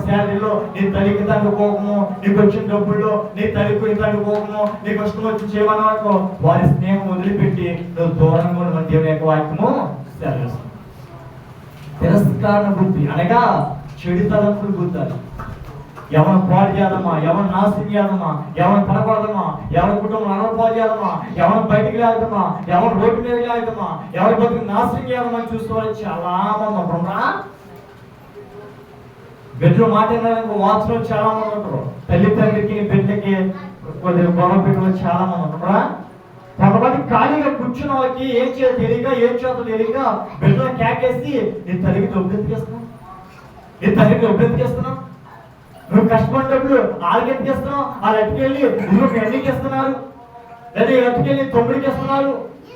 A: శాలరీలో నీ తల్లికి తండ్రి కోపము, నీకు వచ్చిన డబ్బుల్లో నీ తల్లికి నీ తండ్రి కోపము, నీకు ఇష్టం వచ్చి చేయమని వరకు వారి స్నేహం వదిలిపెట్టి నువ్వు దూరంగా ఉండమని దేవుని యొక్క వాక్యము సెలవిస్తుంది. తిరస్కార బుద్ధి అనగా చెడు తలంపులు బుద్ధాలు. ఎవరు పాడు చేద్దామా, ఎవరు నాశనం చేద్దామా, ఎవరు పడకూడదమా, ఎవరి కుటుంబం అనవపాలు చేద్దామా, ఎవరు బయటికి లాగుతామా, ఎవరు రోడ్డు మీద లాగుతామా, ఎవరి బతుకు నాశనం చేద్దామని చూసుకోవాలి చాలా మంది ఉంటారా? బిడ్డలు మాట్లాడడానికి వాచ్లో చాలా మంది ఉంటారు. తల్లిదండ్రికి బిడ్డకి కొద్దిగా గొడవ పెట్టడం చాలా మంది ఉంటారా? కొంతమంది ఖాళీగా కూర్చున్న వాళ్ళకి ఏం చేయాలి తెలియక, ఏం చేయాలో తెలియక బిడ్డలు కేకేసి నీ తల్లికి డబ్బులెత్తికేస్తున్నావు, నీ తల్లికి డబ్బులెత్తికేస్తున్నావు, నువ్వు కష్టపడినప్పుడు వాళ్ళకి ఎత్తికేస్తున్నావు, వాళ్ళు ఎట్టుకెళ్ళి ఇదిగో మీ అన్నికి ఇస్తున్నారు, లేదా ఎట్టుకెళ్ళి తొమ్మిడికి ఇస్తున్నారు,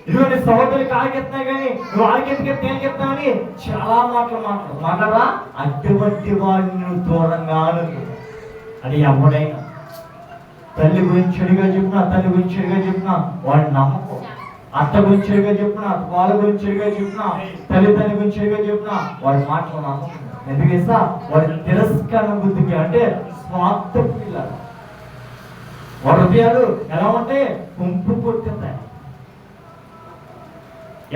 A: ఇదిగో నీ సహోదరులకి వాళ్ళకి ఎత్తున్నాయి, కానీ నువ్వు వాళ్ళకి ఎత్తికెత్తి నేను ఎత్తావని చాలా మాట్లాడరా? అటువంటి వాడిని నువ్వు దూరంగా అది ఎవడైనా తల్లి గురించి చెడుగా చెప్పినా, తల్లి గురించి చెడుగా చెప్పినా వాడిని నమ్మకం. అత్త గురించి చెడుగా చెప్పినా, వాళ్ళ గురించి చెడుగా చెప్పినా, తల్లి గురించి చెడుగా చెప్పినా వాడి మాటలు నమ్మకం. ఎందుకేసా వాడి తిరస్కార బుద్ధికి అంటే స్వార్థ పిల్లలు. వాడి హృదయాలు ఎలా ఉంటే కుంపు కొట్టుతాయి.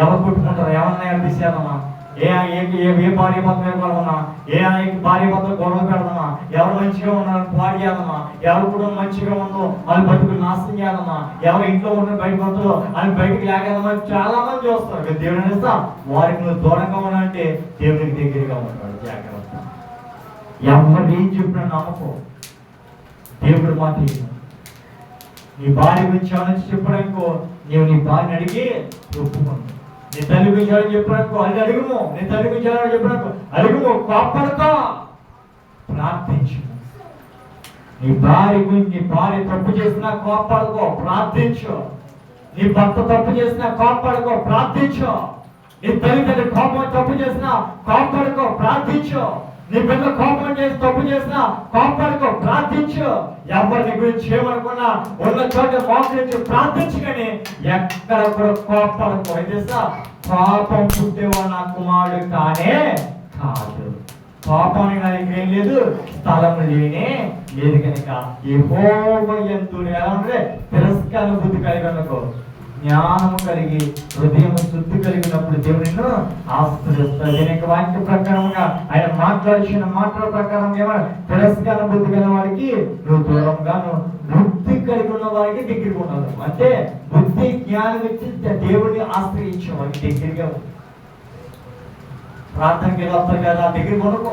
A: ఎవరు కొట్టుకుంటారు? ఏమన్నా తీసేద్దామా, ఏ భార్య భర్త వెళ్ళమా, ఏ భార్య భర్త గొడవ పెడదామా, ఎవరు మంచిగా ఉన్నారో పాడు చేద్దామా, ఎవరు కూడా మంచిగా ఉందో వాళ్ళు బతుకులు నాశనం చేద్దామా, ఎవరు ఇంట్లో ఉన్న బయట భర్తలో అని బయటకు లేకేద్దామా చాలా మంది చూస్తారు. దేవుడు అనేస్తా వారికి నువ్వు దూరంగా ఉన్నావంటే దేవునికి దగ్గరగా ఉంటాడు. జాగ్రత్త, ఎవరు ఏం చెప్పినా నమ్మకం, దేవుడు మాట. నీ భార్య గురించి ఏమైనా చెప్పడానికో నీవు నీ భార్యని అడిగి ఒప్పుకుంటావు. నీ తల్లి గురించి ఎవరైనా చెప్పడానికో అది అడుగుము. నీ తల్లి గురించి ఎవరైనా చెప్పడానికో అడుగుము. కోపడతా ప్రార్థించు. నీ భార్య గురించి, నీ భార్య తప్పు చేసినా కోపడకో, ప్రార్థించు. నీ భర్త తప్పు చేసినా కోపడకో, ప్రార్థించు. నీ తల్లిదండ్రులు కోపం తప్పు చేసినా కోపడకో, ప్రార్థించు. నీ బిడ్డ కోపం చేసి తప్పు చేసినా కోపడకో, ప్రార్థించు. ఎవరిని గురించి ఏమనుకున్నా ఉన్న చోట మోకరించి ప్రార్థించు. కానీ ఎక్కడ కూడా కోపడకో. అయితే పాపం పుట్టేవా నా కుమారుడు కానే కాదు. పాపానికి నా దగ్గర ఏం లేదు, స్థలం లేనే లేదు. కనుక యెహోవా యందు ఎలా ఉంటే తిరస్కార బుద్ధి కలిగి ఉండకో, జ్ఞానము కలిగి హృదయం శుద్ధి కలిగినప్పుడు దేవుడు నిన్ను ఆశీర్వదిస్తాడు. దీని యొక్క వాక్య ప్రకారంగా ఆయన మాట్లాడిన మాటల ప్రకారం ఏమన్నా తిరస్కార బుద్ధి కలిగిన వాడికి నువ్వు దూరంగాను, బుద్ధి కలిగి ఉన్న వారికి దగ్గరికి ఉండదు. అంటే బుద్ధి జ్ఞానం ఇచ్చి దేవుడిని ఆశ్రయించే వారికి దగ్గరగా ఉంది. ప్రార్థనకి వెళ్తారు కదా, దగ్గరికి ఉండకో.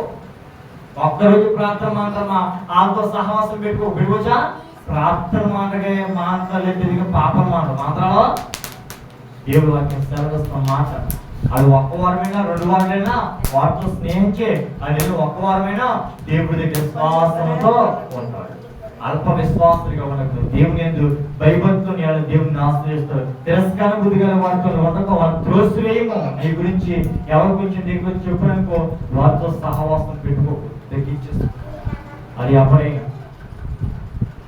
A: ఒక్కరోజు ప్రార్థన మాత్రమా ఆతో సహవాసం పెట్టుకోవచ్చా? ప్రార్థన మాటగా మాట్లాడలేదు, పాపం మాత్రాలో దేవుడు వాక్యం సెలవుస్తున్న మాట. అది ఒక్క వారమైనా 2 వారాలైనా వారితో స్నేహించే, అది ఒక్క వారమైనా దేవుడి దగ్గర విశ్వాసంతో ఉంటాడు. అల్ప విశ్వాసులుగా ఉండదు. దేవుని యందు భయభక్తులు దేవుని ఆశ్రయిస్తారు. తిరస్కార బుద్ధి గల వారితో ఉండక వారు త్రోసివేయము. నీ గురించి ఎవరి గురించి నీ గురించి చెప్పడానికో వారితో సహవాసం పెట్టుకో, తగ్గించేస్తారు. అది అప్పుడైనా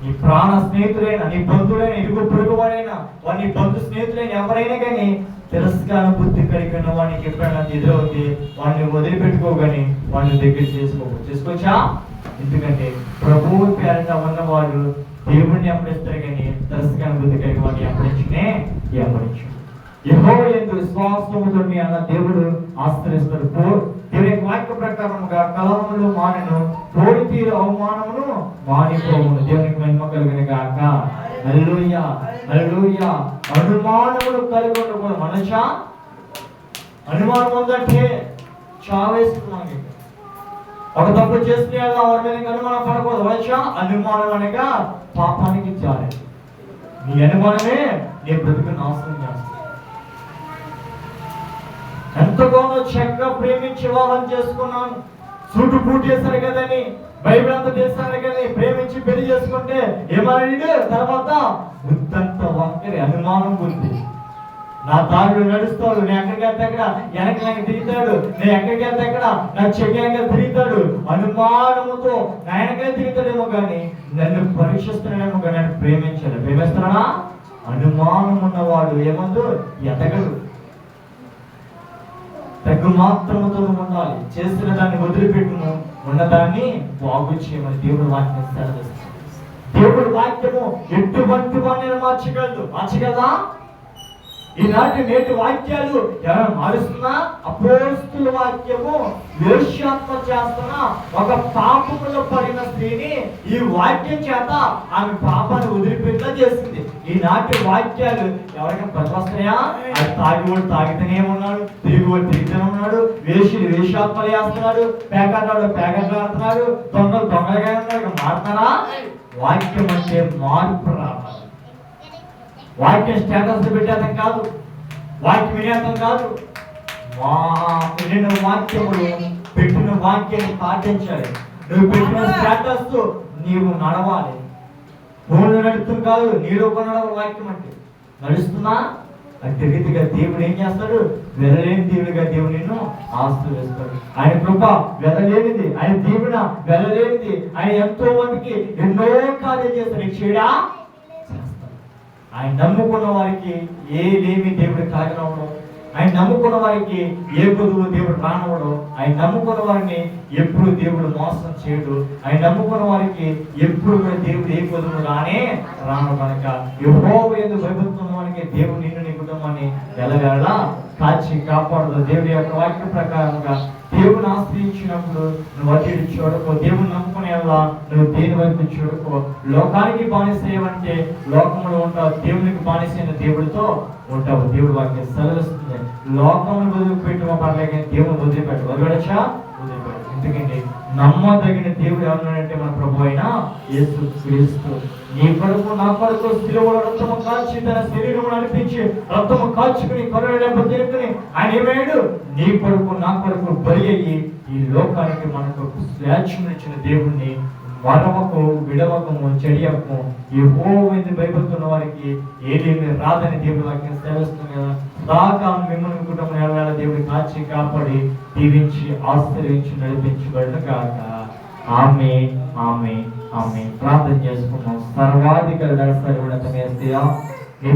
A: నీ ప్రాణ స్నేహితులైనా, నీ బంధువులైనా, ఇరుగు పొరుగు వారైనా, నీ బంధు స్నేహితులైన ఎవరైనా కానీ తిరస్కార బుద్ధి కలిగిన వాడికి ఎప్పుడైనా ఎదురవుతే వాడిని వదిలిపెట్టుకోగాని వాడిని దగ్గర చేసుకోవచ్చా? ఎందుకంటే ప్రభువు పేరట ఉన్నవాడు దేవుడిని ఎప్పటిస్తారు కానీ తిరస్కార బుద్ధి కలిగిన వాడిని ఎప్పటించు. యెహోవా యందు విశ్వాసముతో అన్న దేవుడు ఆశ్రయిస్తాడు. దేవుని వాక్య ప్రకారముగా కలహములు మానెను, తోడి తీరు అవమానమును మానిపోవును. దేవునికి మహిమ కలుగును గాక. హల్లెలూయా, హల్లెలూయా. అనుమానములు కలిగి ఉండకూడదు. మనిషా అనుమానం ఉందంటే చావేస్తున్నాను. ఒక తప్పు చేస్తే వారి మీద అనుమానం పడకూడదు. మనిషా అనుమానం అనగా పాపానికి జారే. నీ అనుమానమే నీ బ్రతుకు నాశనం చేస్తుంది. ఎంతగానో చక్కగా ప్రేమించి వివాహం చేసుకున్నాను, సూటు పూట చేశారు కదని, బైబిల్ అంతా చేశారు కానీ ప్రేమించి పెళ్లి చేసుకుంటే ఏమన్నాడు తర్వాత బుద్ధంత వంకరి అనుమానం బుద్ధి. నా దారిలో నడుస్తాడు, నేను ఎక్కడికి వెళ్తే అక్కడ వెనక తిరుగుతాడు, నేను ఎక్కడికి వెళ్తే అక్కడ నా చెయ్యంగా తిరుగుతాడు. అనుమానముతో నా వెనక తిరుగుతాడేమో కానీ నన్ను పరీక్షిస్తున్నాడేమో కానీ నన్ను ప్రేమిస్తాడా? అనుమానం ఉన్నవాడు ఏమందు ఎదగడు. తగ్గు మాత్రముతో ఉండాలి. చేసిన దాన్ని వదిలిపెట్టును, ఉన్నదాన్ని బాగు చేయమని దేవుడు వాక్యం సెలవిస్తాడు. దేవుడు వాక్యము ఎటువంటి వాడిని మార్చగలదా? ఈనాటి నేటి వాక్యాలు ఎవరైనా మారుస్తున్నా? అపోస్తుల వాక్యము వేశ్యాత్మ చేస్తున్న ఒక పాపములో పడిన స్త్రీని ఈ వాక్యం చేత ఆమె పాపాన్ని వదిలిపెట్టా చేసింది. ఈనాటి వాక్యాలు ఎవరికైనా పనివస్తాయా? అది తాగివాడు తాగితేనే ఉన్నాడు, తిరుగువాడు తిరుగుతూనే ఉన్నాడు, వేశ్యాత్మలు చేస్తున్నాడు, పేకట్లాడుతున్నాడు, దొంగలుగా ఉన్నాడు. మారుతారా? వాక్యం అంటే మార్పు రావాలి. వాక్యం స్టేటస్ పెట్టేదం కాదు, వాక్యం వినేతం కాదు. నిన్ను వాక్యములు పెట్టిన వాక్యాన్ని పాటించాలి. నువ్వు పెట్టిన స్టేటస్ నీవు నడవాలి. ఫోన్లు నడుస్తుంది కాదు, నీలో నడవాలి. వాక్యం అంటే నడుస్తున్నా అంటే రీతిగా దేవుడు ఏం చేస్తాడు? వెలలేని దేవుడిగా దేవుడు నిన్ను ఆశీర్వదిస్తాడు. ఆయన కృప వెలలేనిది, ఆయన దీవెన వెలలేనిది. ఆయన ఎంతో మందికి ఎన్నో కార్యాలు చేస్తాడు. చేయడా ఆయన నమ్ముకున్న వారికి ఏ లేమి దేవుడు కాగనవడం, ఆయన నమ్ముకున్న వారికి ఏ కొదువు దేవుడు రానవడం, ఆయన నమ్ముకున్న వారిని ఎప్పుడు దేవుడు మోసం చేయడు, ఆయన నమ్ముకున్న వారికి ఎప్పుడు కూడా దేవుడు ఏ కొదువు రాను. కనుక యెహోవా యందు భయభక్తున్న వారికి దేవుడు నిన్ను నీ కుటుంబాన్ని ఎల్లవేళలా
B: కాచి కాపాడదు. దేవుని యొక్క వాక్య ప్రకారంగా దేవుని ఆశ్రయించినప్పుడు నువ్వు అటు ఇటు చూడకు, దేవుని నమ్ముకునేలా నువ్వు దేని వైపు చూడకు. లోకానికి బానిసేయమంటే లోకంలో ఉంటావు, దేవునికి బానిసైన దేవుడితో ఉంటావు. దేవుడి వాక్యం సెలవిస్తుంది, లోకమును వదిలిపెట్టడం పర్లేక దేవుని వదిలిపెట్టు. వదిలిపెట్టచ్చా? వదిలిపెట్టు. ఎందుకంటే నమ్మదగిన దేవుడు ఎవరంటే మన ప్రభు అయిన యేసు క్రీస్తు. నీ కొరకు నా కొరకు శిలువలో రక్తము కాచి తన శరీరము అనిపించి రక్తము కాచుకుని కొరవ తిరుగుని ఆయన ఏమయ్యాడు? నీ కొరకు నా కొరకు బలి అయ్యి ఈ లోకానికి మనకు స్వేచ్ఛను ఇచ్చిన దేవుణ్ణి మరవకు, విడవకము, చెడియకము. యెహోవాను భయపడుతున్న వారికి ఏదేమి రాదని దేవుడి వాక్యం సెలవిస్తుంది కదా. దాకా మిమ్మల్ని కుటుంబం ఎల్లవేళ దేవుడి కాచి కాపాడి దీవించి ఆశ్రయించి నడిపించబడును గాక. ఆమేన్, ఆమేన్, ఆమేన్. ప్రార్థన చేసుకున్నాం. సర్వాధికారి సర్వోన్నత యేసయ్యా, నీ